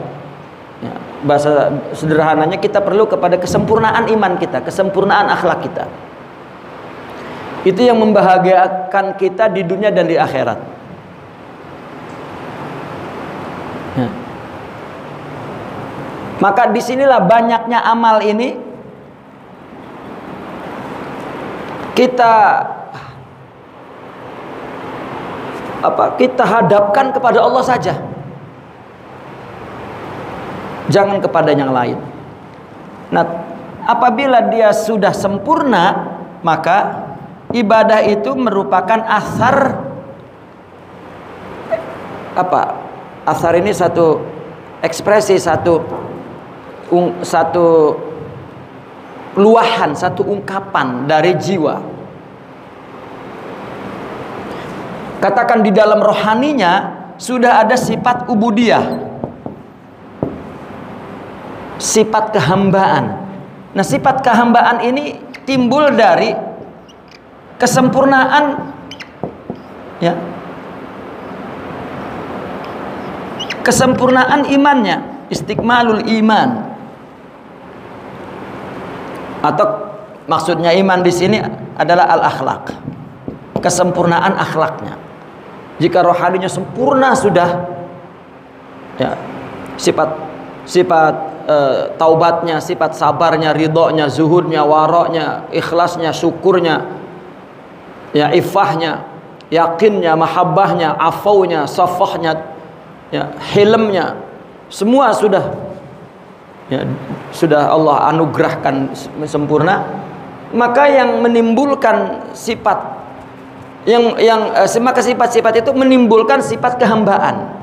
Ya, bahasa sederhananya, kita perlu kepada kesempurnaan iman kita, kesempurnaan akhlak kita. Itu yang membahagiakan kita di dunia dan di akhirat. Ya. Maka disinilah banyaknya amal ini kita hadapkan kepada Allah saja, jangan kepada yang lain. Nah, apabila dia sudah sempurna, maka ibadah itu merupakan asar. Asar ini satu ekspresi, satu luahan, satu ungkapan dari jiwa. Katakan di dalam rohaninya sudah ada sifat ubudiyah, sifat kehambaan. Nah, sifat kehambaan ini timbul dari kesempurnaan, ya, kesempurnaan imannya, istiqmalul iman. Atau maksudnya iman di sini adalah al-akhlak, kesempurnaan akhlaknya. Jika rohaninya sempurna sudah, ya, sifat taubatnya, sifat sabarnya, ridhonya, zuhudnya, waroknya, ikhlasnya, syukurnya, ya, ifahnya, yakinnya, mahabbahnya, afaunya, safahnya, ya, hilmnya, semua sudah, ya, sudah Allah anugerahkan sempurna. Maka yang menimbulkan sifat maka sifat-sifat itu menimbulkan sifat kehambaan.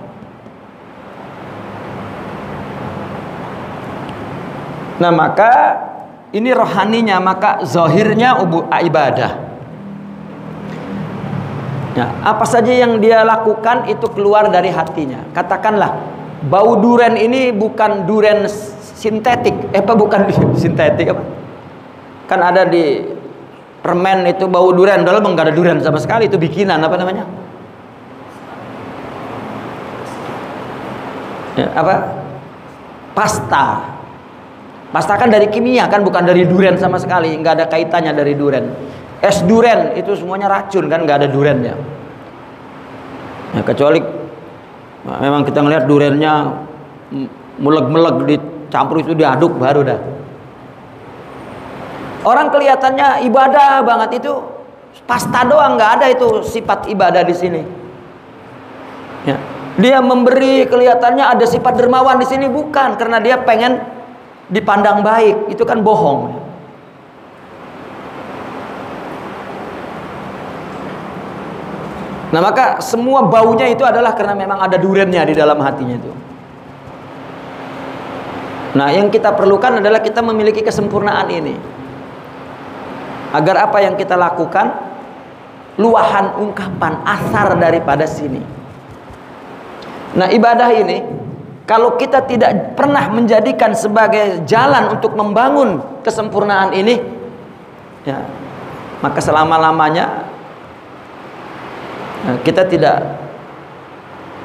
Nah, maka ini rohaninya, maka zahirnya ibadah. Ya, apa saja yang dia lakukan itu keluar dari hatinya. Katakanlah bau duren ini bukan duren sintetik, bukan sintetik apa? Kan ada di permen itu bau durian, padahal enggak ada durian sama sekali, itu bikinan, apa namanya? Ya, apa? Pasta. Pasta kan dari kimia kan, bukan dari durian sama sekali, enggak ada kaitannya dari durian. Es durian itu semuanya racun kan, enggak ada duriannya. Ya, kecuali memang kita ngelihat duriannya meleg-meleg dicampur itu diaduk baru dah. Orang kelihatannya ibadah banget, itu pasta doang, nggak ada itu sifat ibadah di sini. Ya. Dia memberi, kelihatannya ada sifat dermawan di sini, bukan, karena dia pengen dipandang baik, itu kan bohong. Nah, maka semua baunya itu adalah karena memang ada duriannya di dalam hatinya itu. Nah, yang kita perlukan adalah kita memiliki kesempurnaan ini. Agar apa yang kita lakukan, luahan ungkapan, asar daripada sini. Nah, ibadah ini kalau kita tidak pernah menjadikan sebagai jalan untuk membangun kesempurnaan ini, ya, maka selama-lamanya kita tidak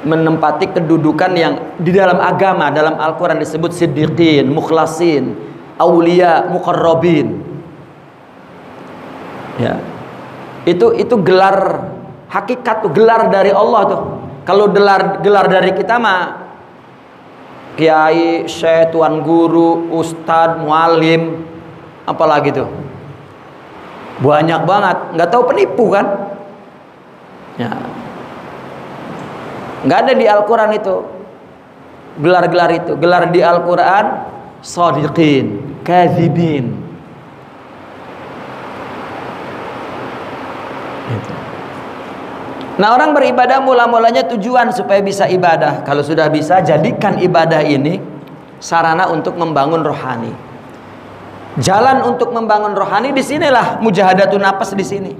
menempati kedudukan yang di dalam agama, dalam Al-Quran disebut siddiqin, mukhlasin, aulia, muqarrabin. Ya, itu gelar hakikat tuh, gelar dari Allah tuh. Kalau gelar dari kita mah kiai, syekh, tuan guru, ustadz, mualim, apalagi tuh banyak banget, nggak tahu penipu kan? Ya, nggak ada di Al-Quran itu gelar-gelar itu. Gelar di Al-Quran shadiqin, kadzibin. Nah, orang beribadah mula-mulanya tujuan supaya bisa ibadah. Kalau sudah bisa, jadikan ibadah ini sarana untuk membangun rohani. Jalan untuk membangun rohani disinilah mujahadatun nafas di sini.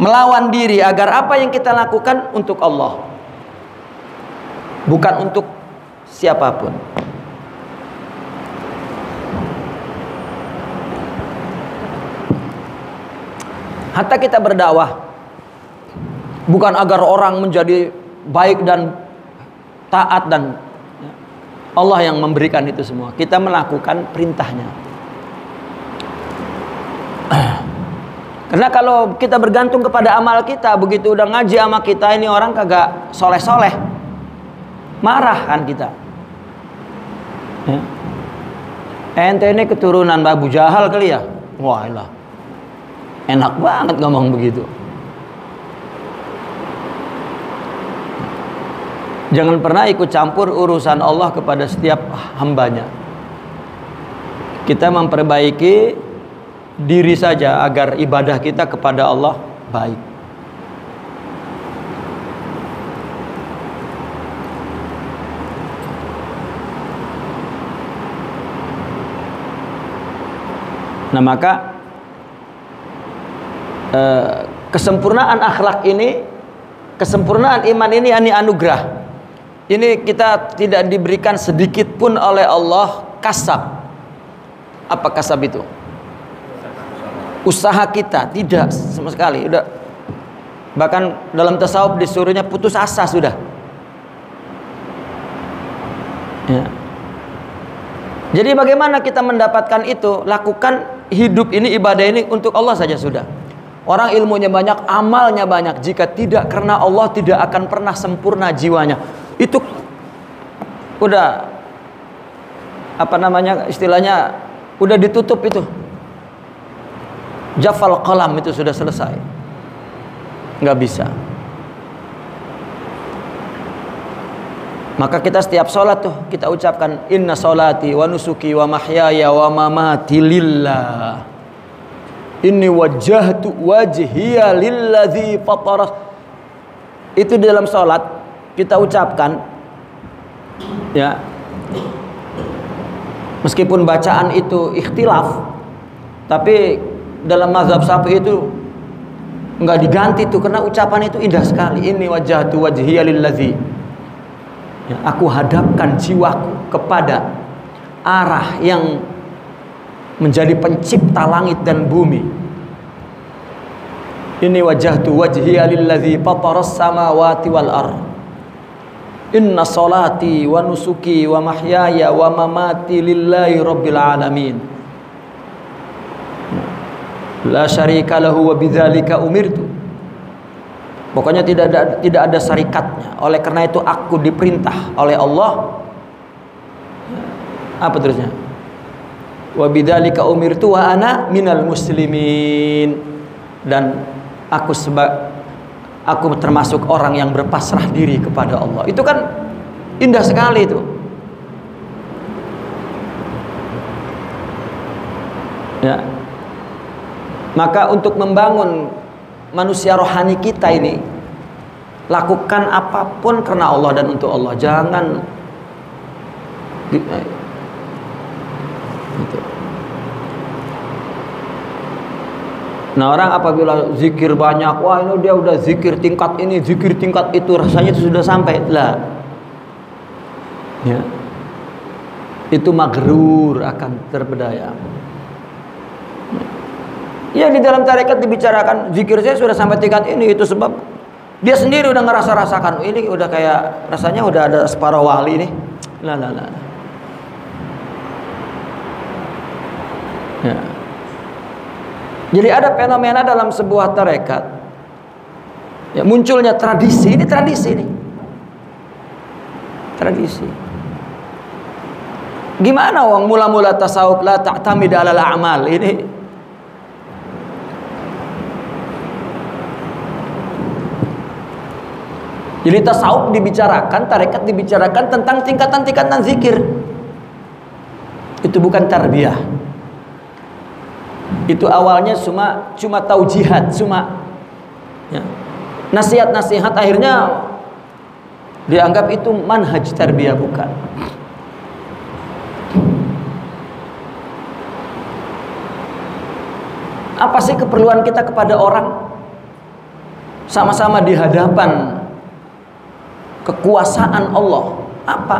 Melawan diri agar apa yang kita lakukan untuk Allah, bukan untuk siapapun. Hatta kita berdakwah bukan agar orang menjadi baik dan taat, dan Allah yang memberikan itu semua. Kita melakukan perintahnya. Karena kalau kita bergantung kepada amal kita, begitu udah ngaji sama kita ini orang kagak soleh-soleh, marah kan kita. Ya. Ente ini keturunan Abu Jahal kali ya? Wah ilah, enak banget ngomong begitu. Jangan pernah ikut campur urusan Allah kepada setiap hambanya. Kita memperbaiki diri saja agar ibadah kita kepada Allah baik. Nah, maka kesempurnaan akhlak ini, kesempurnaan iman ini anugerah. Ini kita tidak diberikan sedikit pun oleh Allah kasab. Apa kasab itu? Usaha kita, tidak sama sekali. Udah, bahkan dalam tasawuf disuruhnya putus asa sudah. Ya. Jadi bagaimana kita mendapatkan itu? Lakukan hidup ini, ibadah ini untuk Allah saja sudah. Orang ilmunya banyak, amalnya banyak, jika tidak karena Allah tidak akan pernah sempurna jiwanya. Itu udah apa namanya istilahnya, udah ditutup itu. Jafal qalam, itu sudah selesai. Nggak bisa. Maka kita setiap sholat tuh kita ucapkan inna sholati wa nusuki wa mahyaya wa mamati lillah. Inni wajjahtu wajhiya lilladzi fatara. Itu di dalam sholat kita ucapkan, ya. Meskipun bacaan itu ikhtilaf, tapi dalam mazhab Syafi'i itu enggak diganti tuh, karena ucapan itu indah sekali. Inni wajjahtu wajhiya lilladzi, ya, aku hadapkan jiwaku kepada arah yang menjadi pencipta langit dan bumi. Inni wajjahtu wajhiya lilladzi fataras samawati wal ardh. Inna salati wa nusuki wa mahyaya wa mamati lillahi rabbil alamin. La syarika lahu wa bidzalika umirtu. Pokoknya tidak ada syarikatnya. Oleh karena itu aku diperintah oleh Allah. Apa terusnya? Wa bidzalika umirtu wa ana minal muslimin. Dan aku termasuk orang yang berpasrah diri kepada Allah. Itu kan indah sekali itu. Ya. Maka untuk membangun manusia rohani kita ini, lakukan apapun karena Allah dan untuk Allah. Jangan gitu. Nah, orang apabila zikir banyak, wah ini dia udah zikir tingkat ini, zikir tingkat itu, rasanya itu sudah sampai lah. Ya. Itu maghrur, akan terpedaya. Ya, di dalam tarekat dibicarakan zikir saya sudah sampai tingkat ini, itu sebab dia sendiri udah ngerasa-rasakan ini udah kayak rasanya udah ada separuh wali nih. Lah. Ya. Jadi ada fenomena dalam sebuah tarekat, ya, munculnya tradisi. Ini tradisi nih. Tradisi. Gimana wong mula-mula tasawuf la ta'tamid 'alal a'mal ini? Jadi tasawuf dibicarakan, tarekat dibicarakan tentang tingkatan-tingkatan zikir. Itu bukan tarbiyah. Itu awalnya cuma taujihat, cuma ya, nasihat-nasihat, akhirnya dianggap itu manhaj tarbiyah, bukan. Apa sih keperluan kita kepada orang? Sama-sama di hadapan kekuasaan Allah. Apa?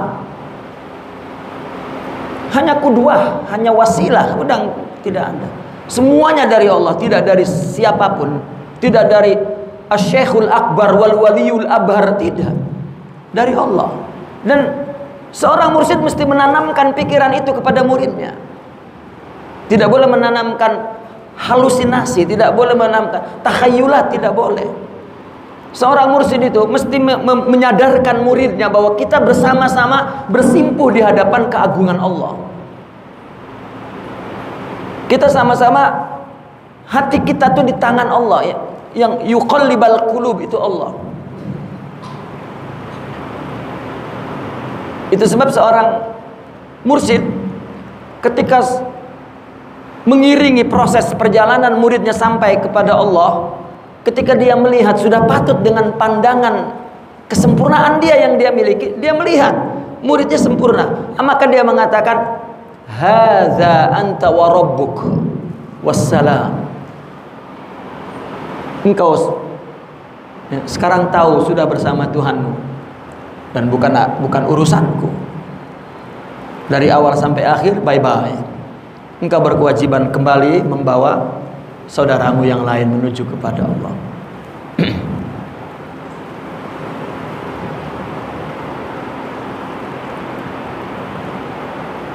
Hanya kuduah, hanya wasilah, udah tidak ada. Semuanya dari Allah, tidak dari siapapun. Tidak dari Asy-Syekhul Akbar wal Waliyul Abhar, tidak. Dari Allah. Dan seorang mursyid mesti menanamkan pikiran itu kepada muridnya. Tidak boleh menanamkan halusinasi, tidak boleh menanamkan takhayulat, tidak boleh. Seorang mursyid itu mesti menyadarkan muridnya bahwa kita bersama-sama bersimpuh di hadapan keagungan Allah. Kita sama-sama, hati kita tuh di tangan Allah, ya. Yang yuqallibal qulub itu Allah. Itu sebab seorang mursyid ketika mengiringi proses perjalanan muridnya sampai kepada Allah, ketika dia melihat sudah patut dengan pandangan kesempurnaan dia yang dia miliki, dia melihat muridnya sempurna, maka dia mengatakan, hadza anta wa rabbuk wassalam. Engkau ya, sekarang tahu sudah bersama Tuhanmu dan bukan urusanku. Dari awal sampai akhir bye-bye. Engkau berkewajiban kembali membawa saudaramu yang lain menuju kepada Allah.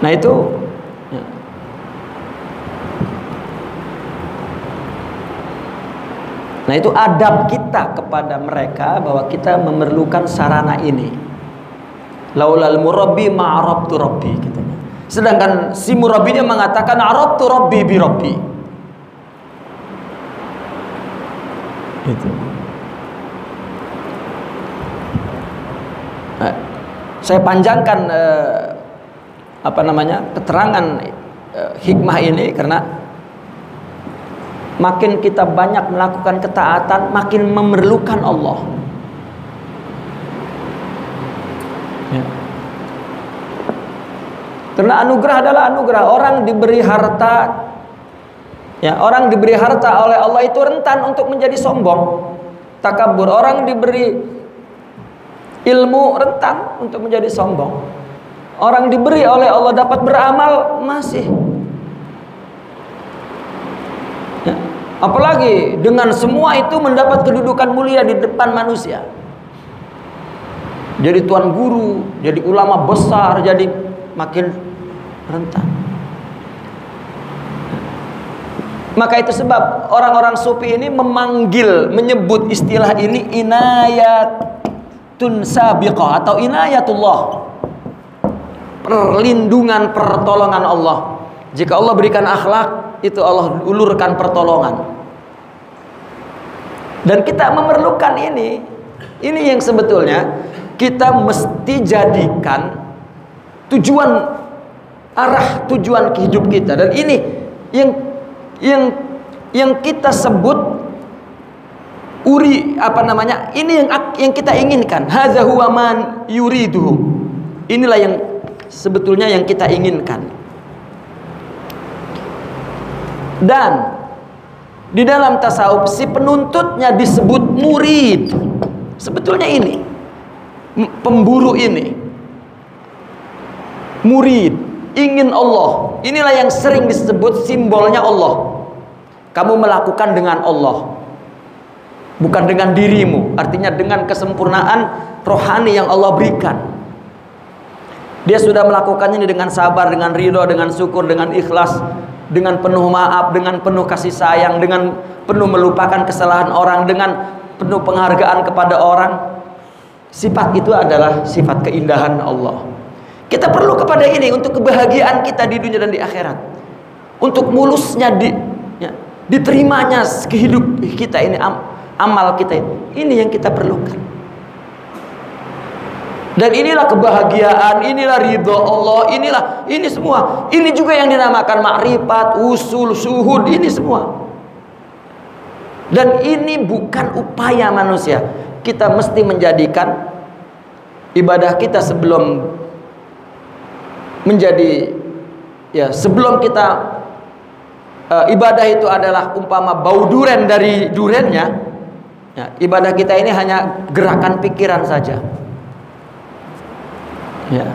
Nah, itu Nah, itu adab kita kepada mereka bahwa kita memerlukan sarana ini. Laulal murabbi ma'arabtu rabbi katanya. Sedangkan si murabbinya mengatakan arabtu rabbi bi rabbi. Itu. Nah, saya panjangkan keterangan hikmah ini karena makin kita banyak melakukan ketaatan, makin memerlukan Allah. Ya. Karena anugerah adalah anugerah. Orang diberi harta, ya, orang diberi harta oleh Allah itu rentan untuk menjadi sombong, takabur. Orang diberi ilmu rentan untuk menjadi sombong. Orang diberi oleh Allah dapat beramal masih. Ya. Apalagi dengan semua itu mendapat kedudukan mulia di depan manusia. Jadi tuan guru, jadi ulama besar, jadi makin rentan. Maka itu sebab orang-orang sufi ini menyebut istilah ini inayatun sabiqah atau inayatullah. Perlindungan, pertolongan Allah. Jika Allah berikan akhlak, itu Allah ulurkan pertolongan. Dan kita memerlukan ini. Ini yang sebetulnya kita mesti jadikan tujuan hidup kita. Dan ini yang kita sebut ini yang kita inginkan. Hadza huwa man yuriduhu. Inilah yang sebetulnya yang kita inginkan. Dan di dalam tasawuf si penuntutnya disebut murid. Sebetulnya ini pemburu ini murid, ingin Allah. Inilah yang sering disebut simbolnya Allah. Kamu melakukan dengan Allah, bukan dengan dirimu. Artinya dengan kesempurnaan rohani yang Allah berikan. Dia sudah melakukannya ini dengan sabar, dengan ridho, dengan syukur, dengan ikhlas, dengan penuh maaf, dengan penuh kasih sayang, dengan penuh melupakan kesalahan orang, dengan penuh penghargaan kepada orang. Sifat itu adalah sifat keindahan Allah. Kita perlu kepada ini untuk kebahagiaan kita di dunia dan di akhirat. Untuk mulusnya diterimanya kehidup kita ini, amal kita ini yang kita perlukan. Dan inilah kebahagiaan, inilah ridho Allah, ini semua. Ini juga yang dinamakan makrifat, usul, syuhud, ini semua. Dan ini bukan upaya manusia. Kita mesti menjadikan ibadah kita sebelum kita ibadah itu adalah umpama bau duren dari durennya, ya, ibadah kita ini hanya gerakan pikiran saja. Ya.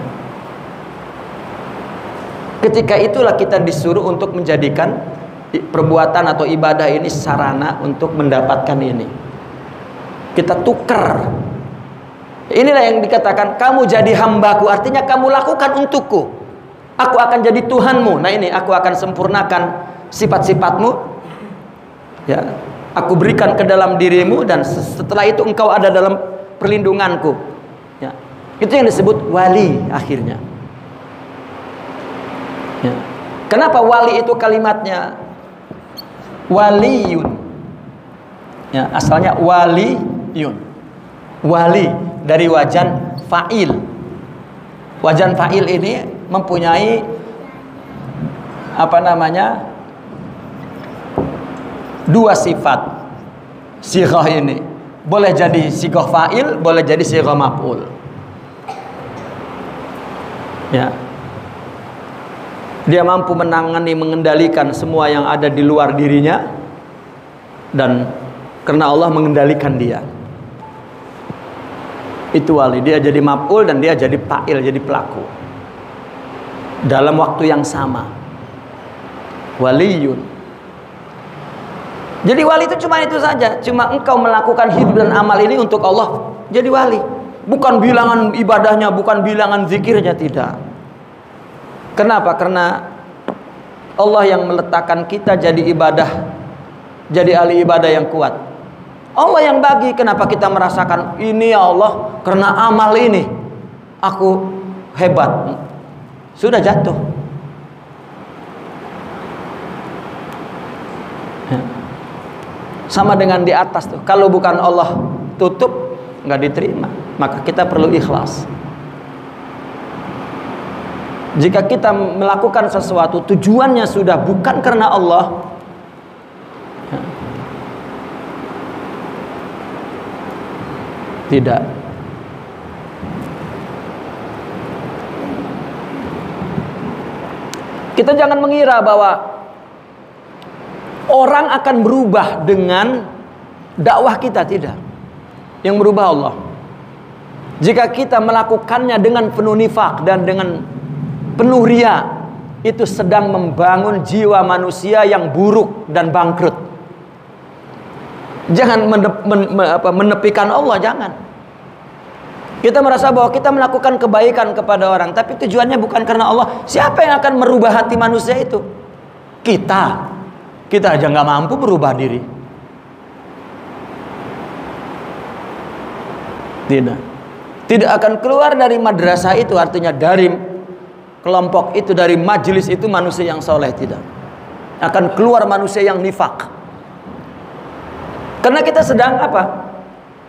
Ketika itulah kita disuruh untuk menjadikan perbuatan atau ibadah ini sarana untuk mendapatkan ini. Kita tukar. Inilah yang dikatakan kamu jadi hambaku, artinya kamu lakukan untukku. Aku akan jadi Tuhanmu. Nah ini, aku akan sempurnakan sifat-sifatmu. Ya, aku berikan ke dalam dirimu dan setelah itu engkau ada dalam perlindunganku. Ya. Itu yang disebut wali akhirnya. Ya. Kenapa wali itu kalimatnya waliyun? Ya, asalnya waliyun. Wali dari wajan fa'il. Wajan fa'il ini mempunyai dua sifat. Sighah ini boleh jadi sighah fa'il, boleh jadi sighah maf'ul. Ya. Dia mampu mengendalikan semua yang ada di luar dirinya, dan karena Allah mengendalikan dia. Itu wali. Dia jadi maf'ul dan dia jadi fa'il, jadi pelaku dalam waktu yang sama. Waliyun. Jadi wali itu cuma itu saja. Cuma engkau melakukan hidup dan amal ini untuk Allah, jadi wali. Bukan bilangan ibadahnya, bukan bilangan zikirnya, tidak. Kenapa? Karena Allah yang meletakkan kita jadi ibadah, jadi ahli ibadah yang kuat. Allah yang bagi. Kenapa kita merasakan ini ya Allah karena amal ini aku hebat? Sudah jatuh. Sama dengan di atas tuh. Kalau bukan Allah tutup, nggak diterima. Maka kita perlu ikhlas. Jika kita melakukan sesuatu tujuannya sudah bukan karena Allah, tidak. Kita jangan mengira bahwa orang akan berubah dengan dakwah kita, tidak. Yang berubah Allah. Jika kita melakukannya dengan penuh nifaq dan dengan penuh riya, itu sedang membangun jiwa manusia yang buruk dan bangkrut. Jangan menepikan Allah, jangan. Kita merasa bahwa kita melakukan kebaikan kepada orang, tapi tujuannya bukan karena Allah. Siapa yang akan merubah hati manusia itu? Kita aja nggak mampu berubah diri. Tidak akan keluar dari madrasah itu, artinya dari kelompok itu, dari majelis itu manusia yang soleh, tidak. Akan keluar manusia yang nifak. Karena kita sedang apa?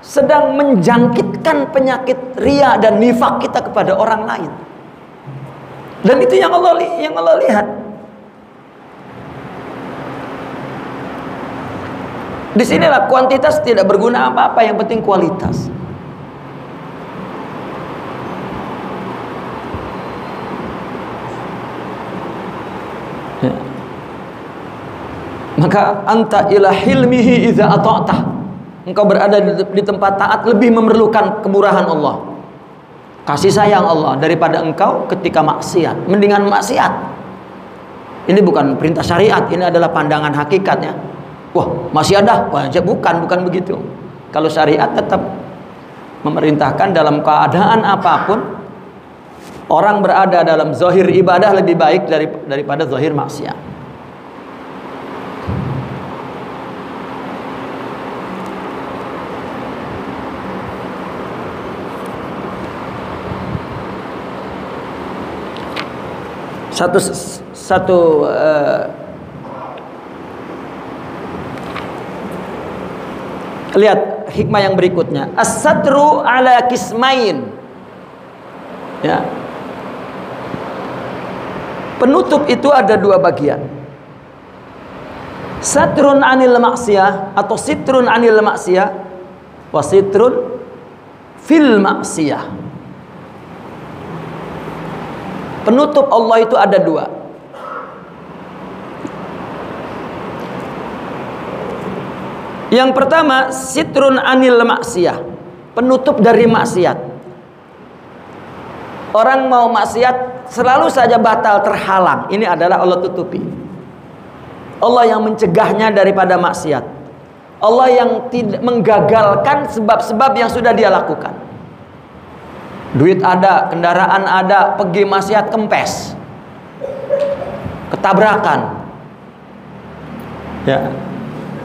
Sedang menjangkitkan penyakit riya dan nifak kita kepada orang lain. Dan itu yang Allah lihat. Disinilah kuantitas tidak berguna apa-apa, yang penting kualitas. Ya. Maka anta ila hilmihi idza ata'ta. Engkau berada di tempat taat lebih memerlukan kemurahan Allah, kasih sayang Allah, daripada engkau ketika maksiat. Mendingan maksiat. Ini bukan perintah syariat, ini adalah pandangan hakikatnya. Wah, masih ada? Wah, bukan begitu. Kalau syariat tetap memerintahkan dalam keadaan apapun, orang berada dalam zahir ibadah lebih baik daripada zahir maksiat. Lihat hikmah yang berikutnya. As-satru ala kismain. Ya. Penutup itu ada dua bagian. Satrun anil maksiyah atau sitrun anil maksiyah, wa sitrun fil maksiyah. Penutup Allah itu ada dua. Yang pertama, sitrun anil maksiyah, penutup dari maksiat. Orang mau maksiat selalu saja batal, terhalang. Ini adalah Allah tutupi. Allah yang mencegahnya daripada maksiat. Allah yang tidak menggagalkan sebab-sebab yang sudah dia lakukan. Duit ada, kendaraan ada, pergi maksiat kempes, ketabrakan. Ya.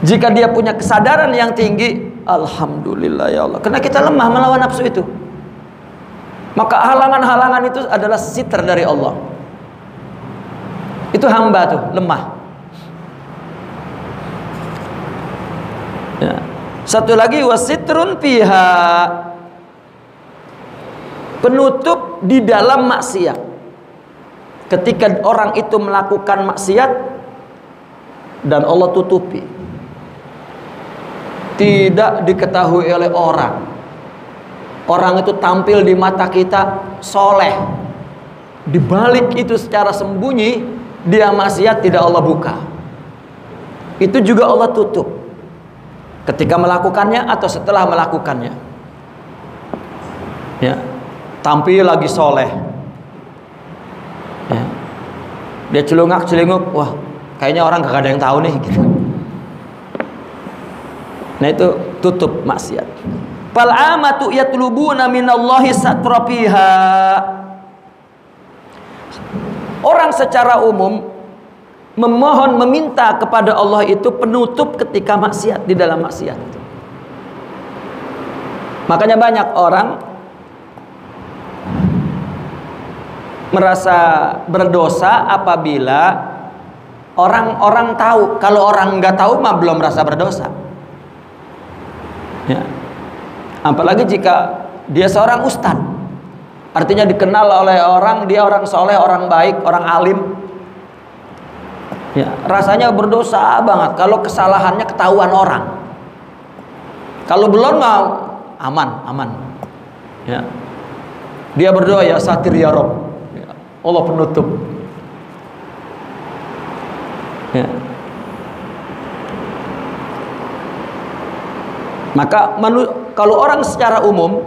Jika dia punya kesadaran yang tinggi, alhamdulillah ya Allah. Karena kita lemah melawan nafsu itu. Maka halangan-halangan itu adalah sitr dari Allah. Itu hamba tuh, lemah. Ya. Satu lagi, wasitrun fiha, penutup di dalam maksiat. Ketika orang itu melakukan maksiat dan Allah tutupi, tidak diketahui oleh orang. Orang itu tampil di mata kita soleh, di balik itu secara sembunyi dia maksiat, tidak Allah buka. Itu juga Allah tutup ketika melakukannya atau setelah melakukannya. Ya. Tampil lagi soleh, ya. Dia celungak-celinguk, wah kayaknya orang gak ada yang tahu nih gitu. Nah itu tutup maksiat. Fal amatu yatlubuna minallahi satra fiha. Orang secara umum memohon, meminta kepada Allah itu penutup ketika maksiat, di dalam maksiat. Makanya banyak orang merasa berdosa apabila orang-orang tahu. Kalau orang nggak tahu mah belum merasa berdosa. Ya. Apalagi jika dia seorang ustadz, artinya dikenal oleh orang, dia orang soleh, orang baik, orang alim. Ya, rasanya berdosa banget kalau kesalahannya ketahuan orang. Kalau belum mah aman. Ya. Dia berdoa, ya satir ya Rob. Ya. Allah penutup. Ya. Maka kalau orang secara umum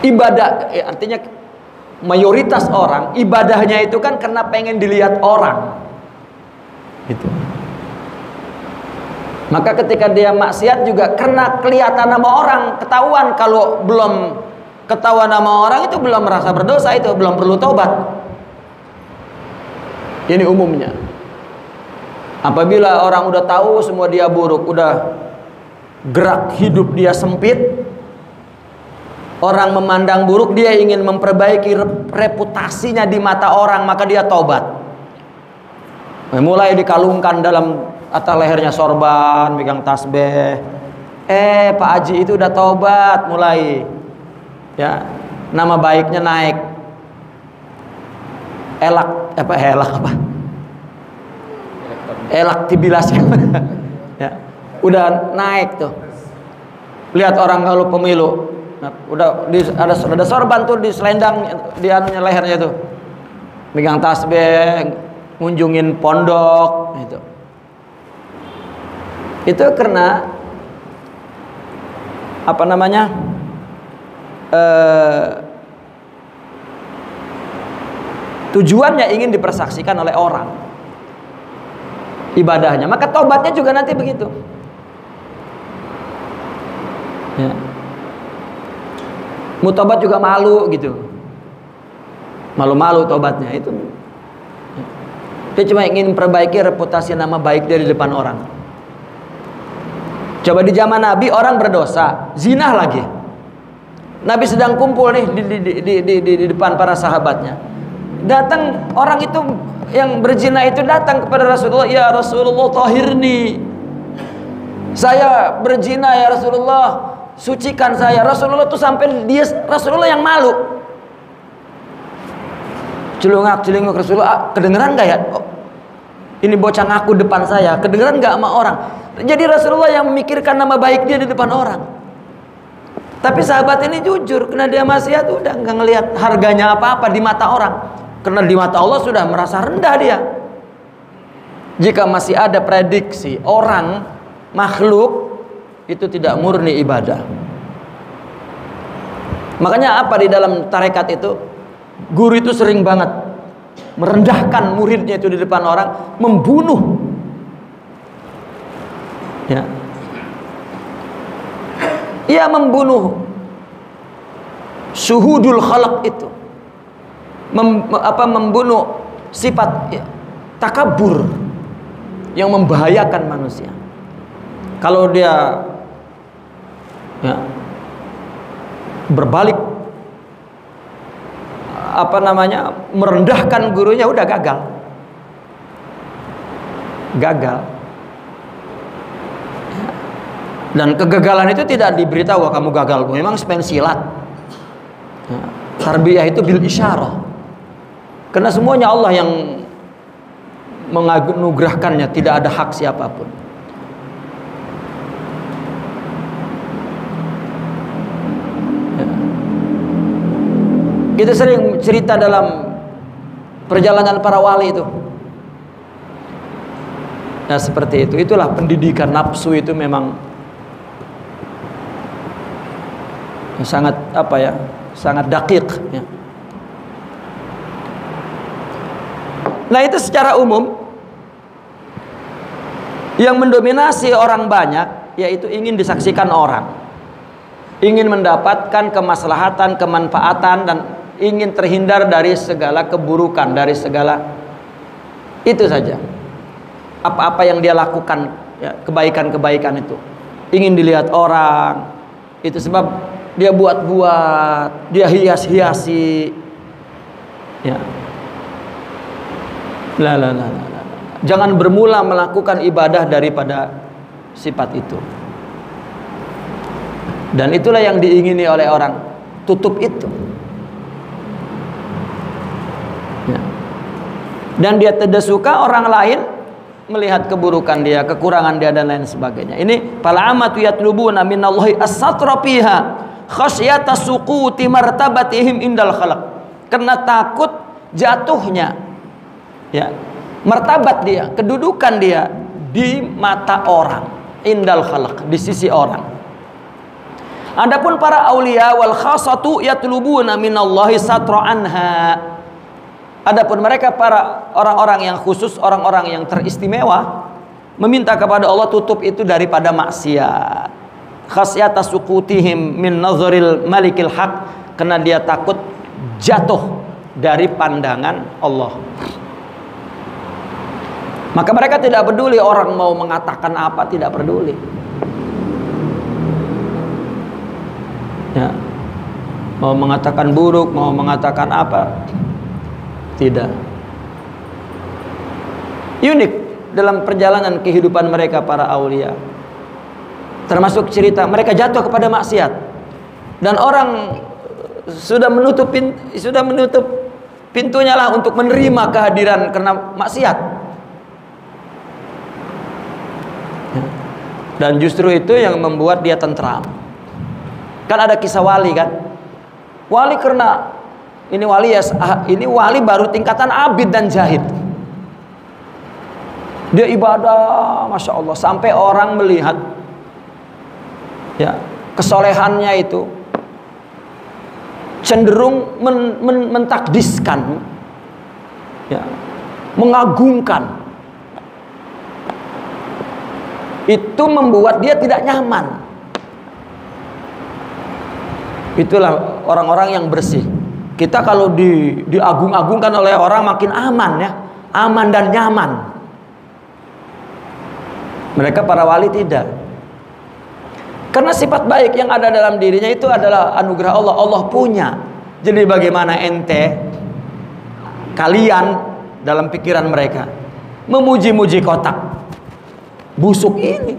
ibadah, artinya mayoritas orang ibadahnya itu kan karena pengen dilihat orang, gitu. Maka ketika dia maksiat juga karena kelihatan nama orang, ketahuan. Kalau belum ketahuan nama orang itu belum merasa berdosa, itu belum perlu taubat. Ini umumnya. Apabila orang udah tahu semua dia buruk, udah gerak hidup dia sempit, orang memandang buruk, dia ingin memperbaiki reputasinya di mata orang, maka dia taubat. Mulai dikalungkan dalam atas lehernya sorban, megang tasbih. Pak Haji itu udah taubat, mulai ya, nama baiknya naik. Elektibilitasnya ya, udah naik tuh. Lihat orang kalau pemilu, nah, udah ada sorban tuh di selendang di lehernya tuh, megang tasbih, ngunjungin pondok gitu. Itu karena apa namanya, tujuannya ingin dipersaksikan oleh orang ibadahnya. Maka taubatnya juga nanti begitu ya. Mau tobat juga malu gitu, malu-malu tobatnya itu. Dia cuma ingin perbaiki reputasi nama baik dari depan orang. Coba di zaman Nabi orang berdosa, zina lagi. Nabi sedang kumpul nih di depan para sahabatnya. Datang orang itu yang berzina itu datang kepada Rasulullah, ya Rasulullah tahirni, saya berzina ya Rasulullah, sucikan saya. Rasulullah tuh sampai Rasulullah yang malu, celungak Rasulullah, kedengeran nggak ya? Oh, ini bocah ngaku depan saya, kedengeran nggak sama orang? Jadi Rasulullah yang memikirkan nama baik dia di depan orang. Tapi sahabat ini jujur, karena dia maksiat udah nggak ngelihat harganya apa-apa di mata orang. Karena di mata Allah sudah merasa rendah dia. Jika masih ada prediksi orang, makhluk, itu tidak murni ibadah. Makanya apa di dalam tarekat itu, guru itu sering banget merendahkan muridnya itu di depan orang, membunuh. Ya. Ia membunuh syuhudul khalaq itu. Membunuh sifat ya, takabur yang membahayakan manusia. Kalau dia ya, berbalik merendahkan gurunya, udah gagal. Dan kegagalan itu tidak diberitahu kamu gagal, memang pensilat ya. Tarbiyah itu bil isyarah, karena semuanya Allah yang menganugerahkannya, tidak ada hak siapapun. Ya. Kita sering cerita dalam perjalanan para wali itu. Nah seperti itu, itulah pendidikan nafsu itu memang sangat sangat dakik ya. Nah itu secara umum yang mendominasi orang banyak yaitu ingin disaksikan orang, ingin mendapatkan kemaslahatan, kemanfaatan, dan ingin terhindar dari segala keburukan, dari segala itu saja. Apa-apa yang dia lakukan ya, kebaikan-kebaikan itu ingin dilihat orang. Itu sebab dia buat-buat, dia hias-hiasi. Ya. La. Jangan bermula melakukan ibadah daripada sifat itu. Dan itulah yang diingini oleh orang. Tutup itu. Ya. Dan dia tidak suka orang lain melihat keburukan dia, kekurangan dia dan lain sebagainya. Ini fal amatu yatlubuna minallahi as-satra fiha khasyata suquti martabatihim indal khalaq. Karena takut jatuhnya ya martabat dia, kedudukan dia di mata orang, indal khalaq, di sisi orang. Adapun para aulia wal khasatu yatlubuna minallahi satra anha. Adapun mereka para orang-orang yang khusus, orang-orang yang teristimewa, meminta kepada Allah tutup itu daripada maksiat. Khasyata suqutihim min nazaril malikil haq, karena dia takut jatuh dari pandangan Allah. Maka mereka tidak peduli orang mau mengatakan apa, tidak peduli. Ya. Mau mengatakan buruk, mau mengatakan apa, tidak. Unik dalam perjalanan kehidupan mereka para aulia. Termasuk cerita mereka jatuh kepada maksiat. Dan orang sudah menutup pintunya lah untuk menerima kehadiran karena maksiat. Dan justru itu yang membuat dia tentram. Kan ada kisah wali kan. Wali karena ini wali baru tingkatan abid dan zahid. Dia ibadah, masya Allah, sampai orang melihat ya kesolehannya itu cenderung mentakdiskan, ya, mengagungkan. Itu membuat dia tidak nyaman. Itulah orang-orang yang bersih. Kita kalau diagung-agungkan oleh orang makin aman ya, aman dan nyaman. Mereka para wali tidak. Karena sifat baik yang ada dalam dirinya itu adalah anugerah Allah. Allah punya. Jadi bagaimana ente, kalian dalam pikiran mereka memuji-muji kotak busuk ini.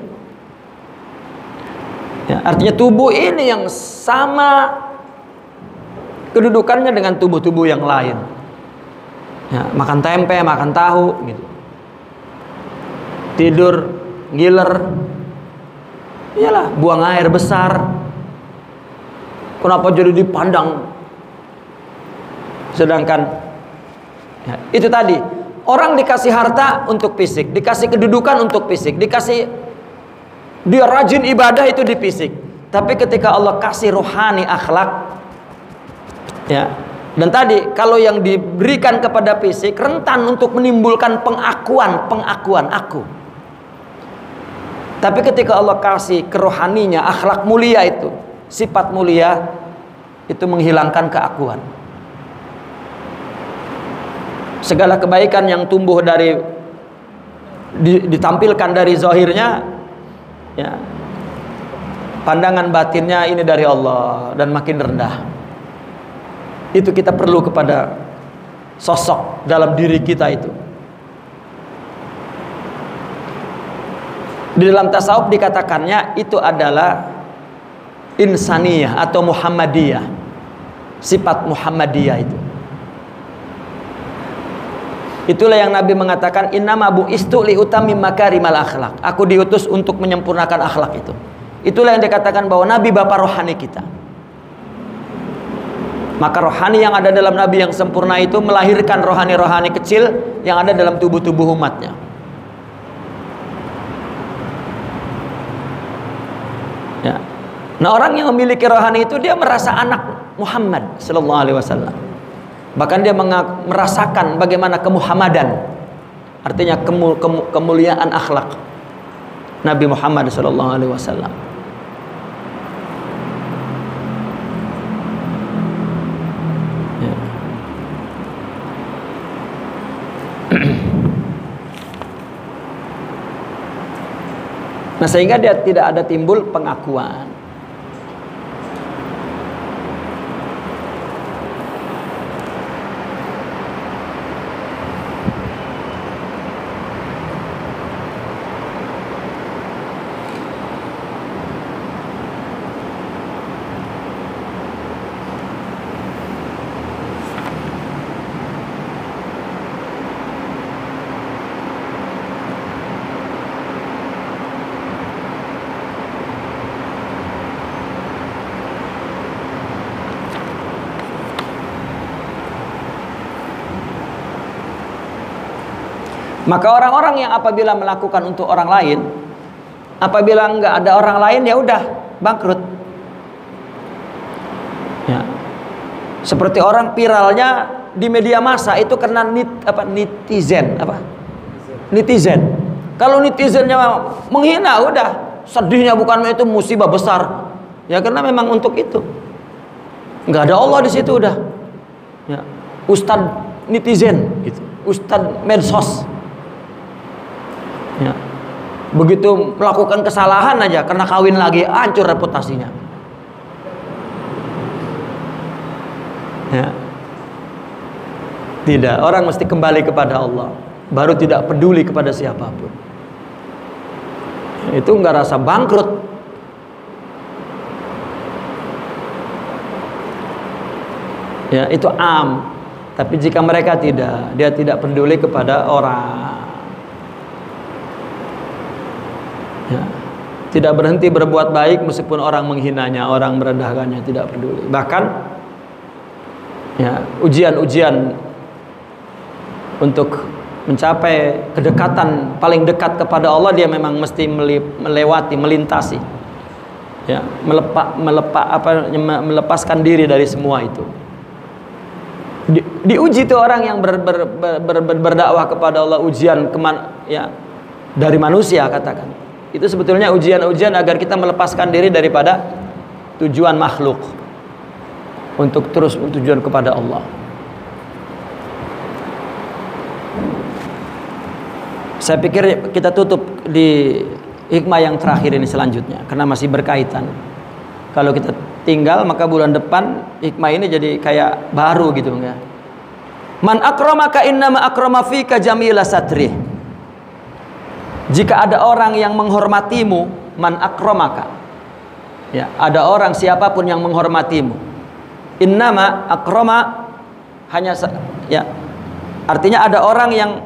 Ya, artinya tubuh ini yang sama kedudukannya dengan tubuh-tubuh yang lain. Ya, makan tempe, makan tahu, gitu. Tidur, ngiler, iyalah, buang air besar. Kenapa jadi dipandang? Sedangkan ya, itu tadi, orang dikasih harta untuk fisik, dikasih kedudukan untuk fisik, dikasih dia rajin ibadah itu di fisik. Tapi ketika Allah kasih rohani, akhlak, ya, dan tadi kalau yang diberikan kepada fisik rentan untuk menimbulkan pengakuan aku. Tapi ketika Allah kasih kerohaninya, akhlak mulia itu, sifat mulia, itu menghilangkan keakuan. Segala kebaikan yang tumbuh dari ditampilkan dari zahirnya, ya, pandangan batinnya ini dari Allah dan makin rendah. Itu kita perlu kepada sosok dalam diri kita itu. Di dalam tasawuf dikatakannya itu adalah insaniyah atau Muhammadiyah. Sifat Muhammadiyah itu. Itulah yang Nabi mengatakan innama bu'istu li utammim makarimal akhlak. Aku diutus untuk menyempurnakan akhlak itu. Itulah yang dikatakan bahwa Nabi bapak rohani kita. Maka rohani yang ada dalam Nabi yang sempurna itu melahirkan rohani-rohani kecil yang ada dalam tubuh-tubuh umatnya. Ya. Nah, orang yang memiliki rohani itu dia merasa anak Muhammad sallallahu alaihi wasallam. Bahkan dia merasakan bagaimana kemuhammadan. Artinya kemuliaan akhlak Nabi Muhammad sallallahu alaihi wasallam. Ya. Nah, Nah, sehingga dia tidak ada timbul pengakuan. Maka orang-orang yang apabila melakukan untuk orang lain, apabila nggak ada orang lain, ya udah bangkrut. Ya. Seperti orang viralnya di media massa itu karena netizen. Kalau netizennya menghina, udah sedihnya bukan itu musibah besar. Ya karena memang untuk itu. Nggak ada Allah di situ udah. Ya. Ustadz netizen, gitu. Ustadz medsos. Ya. Begitu melakukan kesalahan aja karena kawin lagi, hancur reputasinya. Ya. Tidak, orang mesti kembali kepada Allah, baru tidak peduli kepada siapapun. Itu nggak rasa bangkrut. Ya, itu am. Tapi jika mereka tidak, dia tidak peduli kepada orang. Ya. Tidak berhenti berbuat baik meskipun orang menghinanya, orang merendahkannya, tidak peduli. Bahkan ya, ujian-ujian untuk mencapai kedekatan paling dekat kepada Allah, dia memang mesti melewati, melintasi, ya, melepaskan diri dari semua itu. Diuji tuh orang yang berdakwah kepada Allah, ujian ya, dari manusia katakan. Itu sebetulnya ujian-ujian agar kita melepaskan diri daripada tujuan makhluk untuk terus tujuan kepada Allah. Saya pikir kita tutup di hikmah yang terakhir ini selanjutnya karena masih berkaitan. Kalau kita tinggal maka bulan depan hikmah ini jadi kayak baru gitu ya. Man akramaka innama akrama fika jamila satrih. Jika ada orang yang menghormatimu, man akramaka. Ya, ada orang siapapun yang menghormatimu. Innama akrama hanya ya. Artinya ada orang yang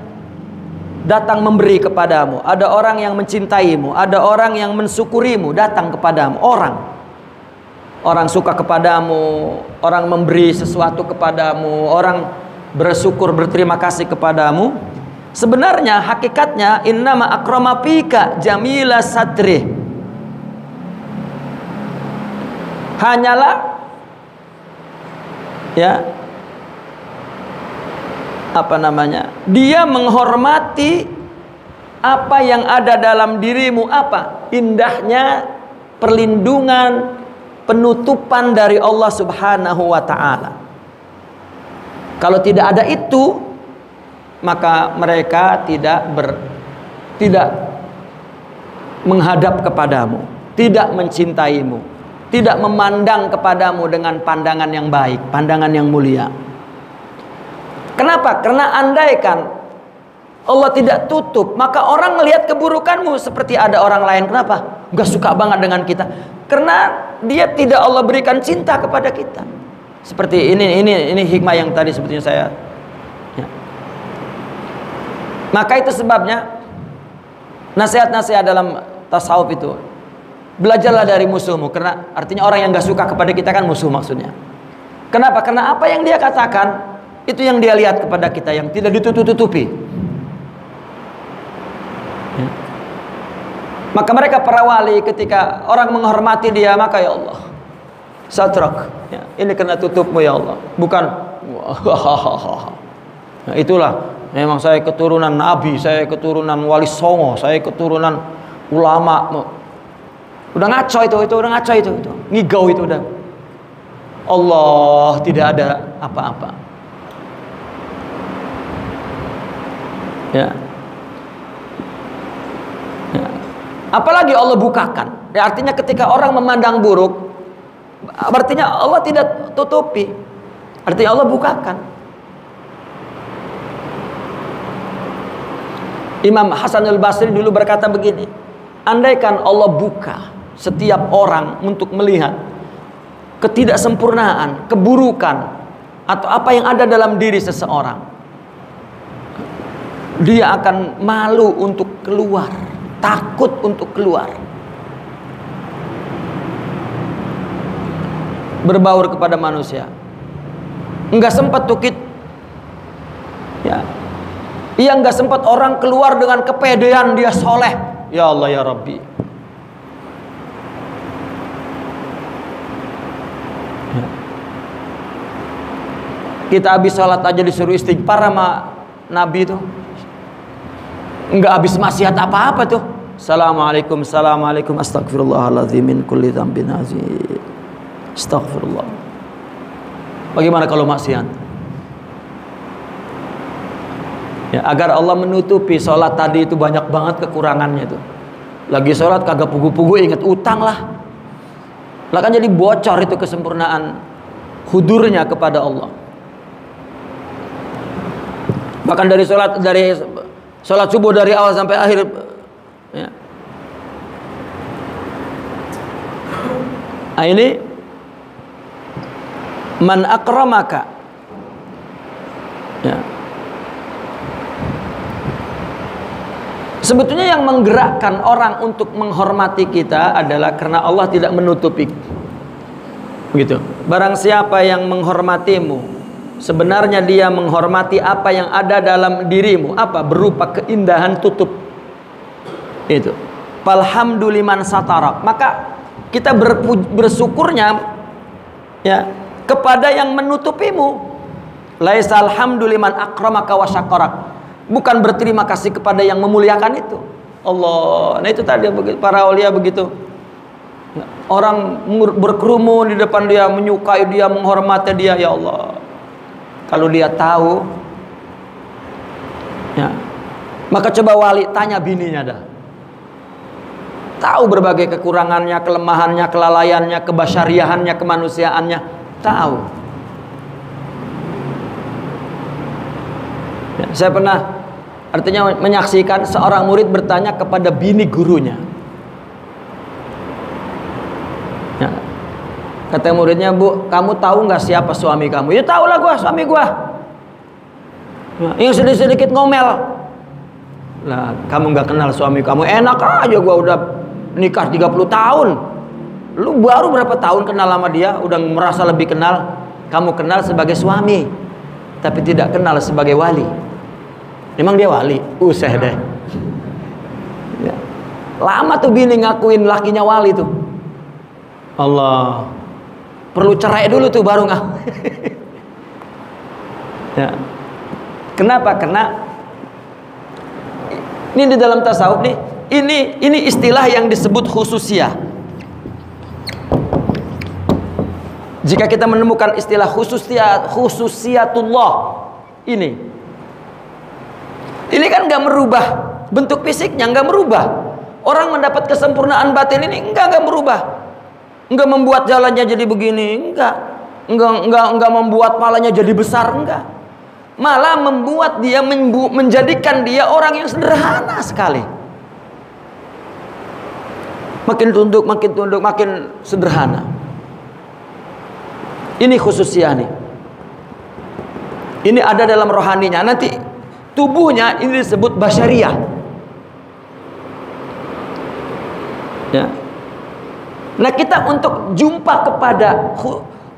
datang memberi kepadamu, ada orang yang mencintaimu, ada orang yang mensyukurimu datang kepadamu, orang suka kepadamu, orang memberi sesuatu kepadamu, orang bersyukur berterima kasih kepadamu. Sebenarnya hakikatnya innama akrama fika jamila sadri. Hanyalah ya dia menghormati apa yang ada dalam dirimu, apa indahnya perlindungan, penutupan dari Allah Subhanahu wa ta'ala. Kalau tidak ada itu, maka mereka tidak menghadap kepadamu, tidak mencintaimu, tidak memandang kepadamu dengan pandangan yang baik, pandangan yang mulia. Kenapa? Karena andaikan Allah tidak tutup, maka orang melihat keburukanmu seperti ada orang lain. Kenapa? Gak suka banget dengan kita. Karena dia tidak Allah berikan cinta kepada kita. Seperti ini hikmah yang tadi sebetulnya saya. Ya. Maka itu sebabnya nasihat-nasihat dalam tasawuf itu, belajarlah dari musuhmu. Karena artinya orang yang gak suka kepada kita kan musuh maksudnya. Kenapa? Karena apa yang dia katakan itu yang dia lihat kepada kita, yang tidak ditutup-tutupi. Ya. Maka mereka para wali ketika orang menghormati dia, maka ya Allah satrak, ya, ini kena tutupmu ya Allah, bukan nah, itulah memang saya keturunan nabi, saya keturunan wali songo, saya keturunan ulama. Udah ngaco itu udah ngaco itu ngigau itu udah. Allah tidak ada apa-apa. Ya. Ya. Apalagi Allah bukakan. Ya, artinya ketika orang memandang buruk, artinya Allah tidak tutupi. Artinya Allah bukakan. Imam Hasan al-Basri dulu berkata begini, andaikan Allah buka setiap orang untuk melihat ketidaksempurnaan, keburukan, atau apa yang ada dalam diri seseorang, dia akan malu untuk keluar, takut untuk keluar, berbaur kepada manusia. Enggak sempat tuh ya, iya enggak sempat orang keluar dengan kepedean dia soleh. Ya Allah ya Rabbi. Ya. Kita habis sholat aja disuruh istighfar sama Nabi tuh. Enggak habis maksiat apa-apa tuh. Assalamualaikum, assalamualaikum, astagfirullahaladzim min kulli dzambin azim. Astagfirullah. Bagaimana kalau maksiat? Ya, agar Allah menutupi sholat tadi itu banyak banget kekurangannya tuh. Lagi sholat kagak pugu-pugu ingat utang lah. Lah kan jadi bocor itu kesempurnaan hudurnya kepada Allah. Bahkan dari sholat subuh dari awal sampai akhir, ya. Nah, ini man akramaka, ya. Sebetulnya yang menggerakkan orang untuk menghormati kita adalah karena Allah tidak menutupi. Begitu. Barang siapa yang menghormatimu, sebenarnya dia menghormati apa yang ada dalam dirimu, apa berupa keindahan tutup. Itu. Falhamduliman satara. Maka kita bersyukurnya, ya, kepada yang menutupimu. Laisal hamduliman akramaka wa syakarak. Bukan berterima kasih kepada yang memuliakan itu. Allah. Nah itu tadi para aulia begitu. Orang berkerumun di depan dia, menyukai dia, menghormati dia. Ya Allah. Kalau dia tahu, ya, maka coba wali tanya bininya dah. Tahu berbagai kekurangannya, kelemahannya, kelalaiannya, kebasyariahannya, kemanusiaannya. Tahu. Ya, saya pernah menyaksikan seorang murid bertanya kepada bini gurunya. Ya. Kata muridnya, Bu, kamu tahu nggak siapa suami kamu? Ya tahu lah gua, suami gua. Ya, yang sedikit-sedikit ngomel. Lah, kamu nggak kenal suami kamu? Enak aja gua udah nikah 30 tahun. Lu baru berapa tahun kenal sama dia, udah merasa lebih kenal. Kamu kenal sebagai suami, tapi tidak kenal sebagai wali. Memang dia wali, usah deh. Ya. Lama tuh bini ngakuin lakinya wali tuh. Allah, perlu cerai dulu tuh baru nggak. Ya. Kenapa? Karena ini di dalam tasawuf nih, ini istilah yang disebut khususiyah. Jika kita menemukan istilah khususiyatullah ini kan nggak merubah bentuk fisiknya, nggak merubah. Orang mendapat kesempurnaan batin ini nggak merubah, nggak membuat jalannya jadi begini, nggak membuat palanya jadi besar, enggak. Malah membuat dia menjadikan dia orang yang sederhana sekali. Makin tunduk, makin sederhana. Ini khususnya nih. Ini ada dalam rohaninya. Nanti tubuhnya ini disebut basyariah. Ya. Nah kita untuk jumpa kepada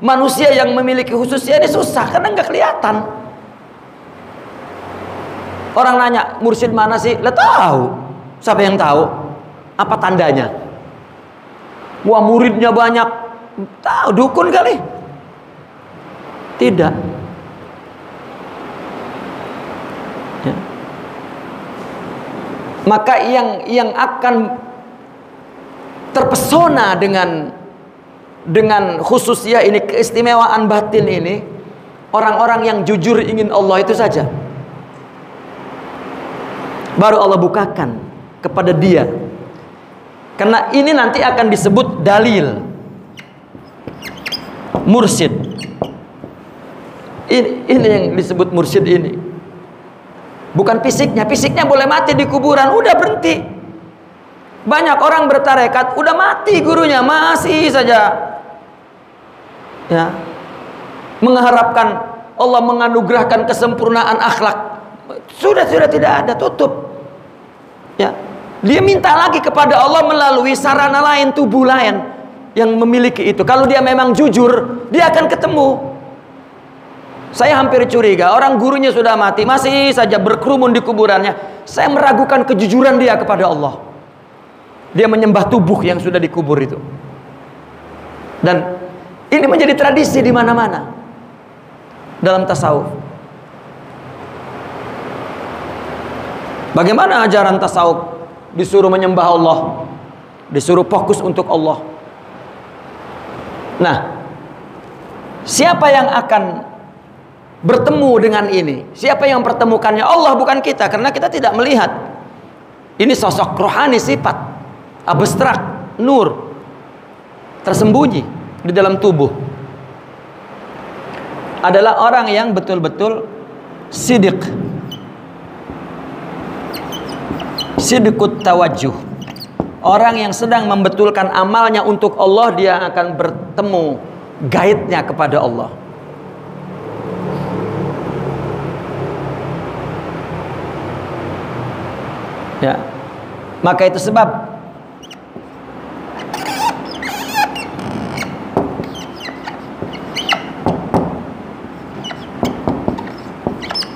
manusia yang memiliki khususnya ini susah karena nggak kelihatan. Orang nanya, mursyid mana sih? Lah tahu. Siapa yang tahu? Apa tandanya? Wah muridnya banyak. Tahu dukun kali? Tidak. Ya. Maka yang akan terpesona dengan khususnya ini, keistimewaan batin ini, orang-orang yang jujur ingin Allah itu saja. Baru Allah bukakan kepada dia Karena ini nanti akan disebut dalil mursyid. Ini yang disebut mursyid ini. Bukan fisiknya. Fisiknya boleh mati di kuburan, udah berhenti. Banyak orang bertarekat udah mati gurunya, masih saja ya mengharapkan Allah menganugerahkan kesempurnaan akhlak. Sudah tidak ada, tutup. Ya. Dia minta lagi kepada Allah melalui sarana lain, tubuh lain yang memiliki itu. Kalau dia memang jujur, dia akan ketemu. Saya hampir curiga, orang gurunya sudah mati, masih saja berkerumun di kuburannya. Saya meragukan kejujuran dia kepada Allah. Dia menyembah tubuh yang sudah dikubur itu. Dan ini menjadi tradisi di mana-mana dalam tasawuf. Bagaimana ajaran tasawuf? Disuruh menyembah Allah, disuruh fokus untuk Allah. Nah, siapa yang akan bertemu dengan ini? Siapa yang pertemukannya? Allah, bukan kita, karena kita tidak melihat. Ini sosok rohani, sifat abstrak, nur tersembunyi di dalam tubuh. Adalah orang yang betul-betul sidiq, sidqut tawajjuh. Orang yang sedang membetulkan amalnya untuk Allah, dia akan bertemu guide-nya kepada Allah. Ya. Maka itu sebab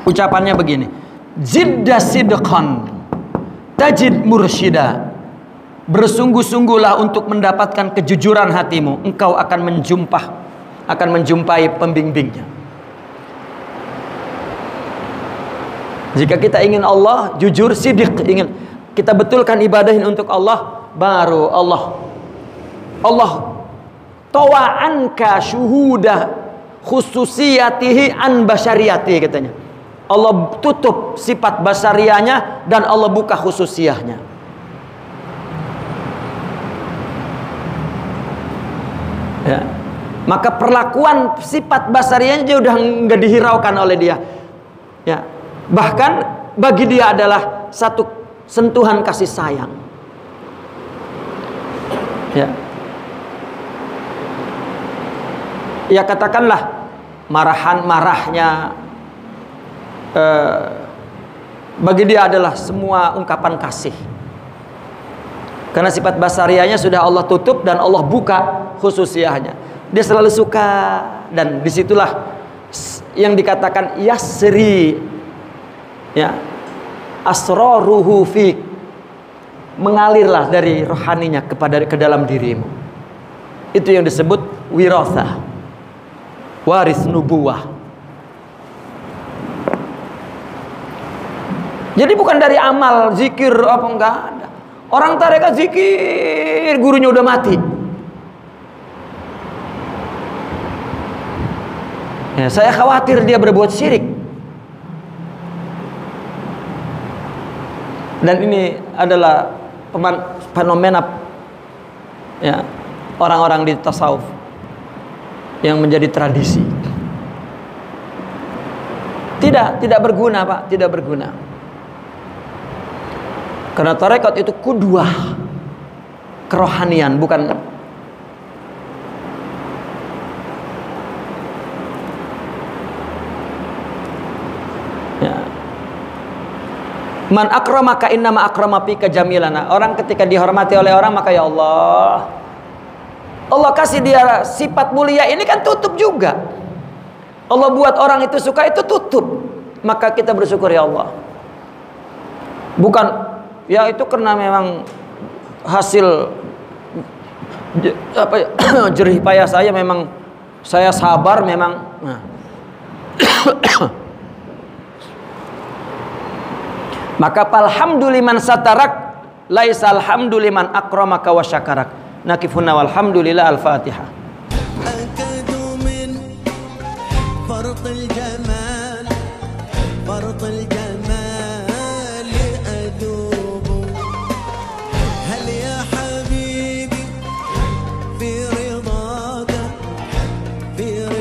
ucapannya begini, jidda sidqan tajid mursyida. Bersungguh-sungguhlah untuk mendapatkan kejujuran hatimu, engkau akan menjumpai pembimbingnya. Jika kita ingin Allah jujur, sidik, ingin kita betulkan ibadah ini untuk Allah, baru Allah tawa'anka syuhudah khususiyatihi an basyariyati, katanya. Allah tutup sifat basariahnya dan Allah buka khususiyahnya. Ya. Maka perlakuan sifat basariahnya dia udah nggak dihiraukan oleh dia. Ya. Bahkan bagi dia adalah satu sentuhan kasih sayang. Ya. Ya, katakanlah marahnya bagi dia adalah semua ungkapan kasih. Karena sifat basariahnya sudah Allah tutup dan Allah buka khususiyahnya. Dia selalu suka, dan disitulah yang dikatakan yasri, ya, asraruhu fik, mengalirlah dari rohaninya ke dalam dirimu. Itu yang disebut wirasah, waris nubuwah. Jadi bukan dari amal, zikir apa, enggak ada. Orang tarekat zikir, gurunya udah mati. Ya, saya khawatir dia berbuat syirik. Dan ini adalah fenomena, ya, orang-orang di tasawuf yang menjadi tradisi. Tidak berguna, Pak, tidak berguna. Karena tarekat itu kudwah kerohanian, bukan ya. Man akramaka innama akrama fika jamilana. Orang ketika dihormati oleh orang, maka ya Allah kasih dia sifat mulia ini, kan tutup juga. Allah buat orang itu suka, itu tutup. Maka kita bersyukur, ya Allah. Bukan ya itu karena memang hasil jerih payah saya, memang saya sabar, memang. Nah. Maka alhamduliman satarak laisa alhamduliman akramaka wa syakarak. Nakifuna walhamdulillah. Al-Fatihah. هل يا حبيبي bir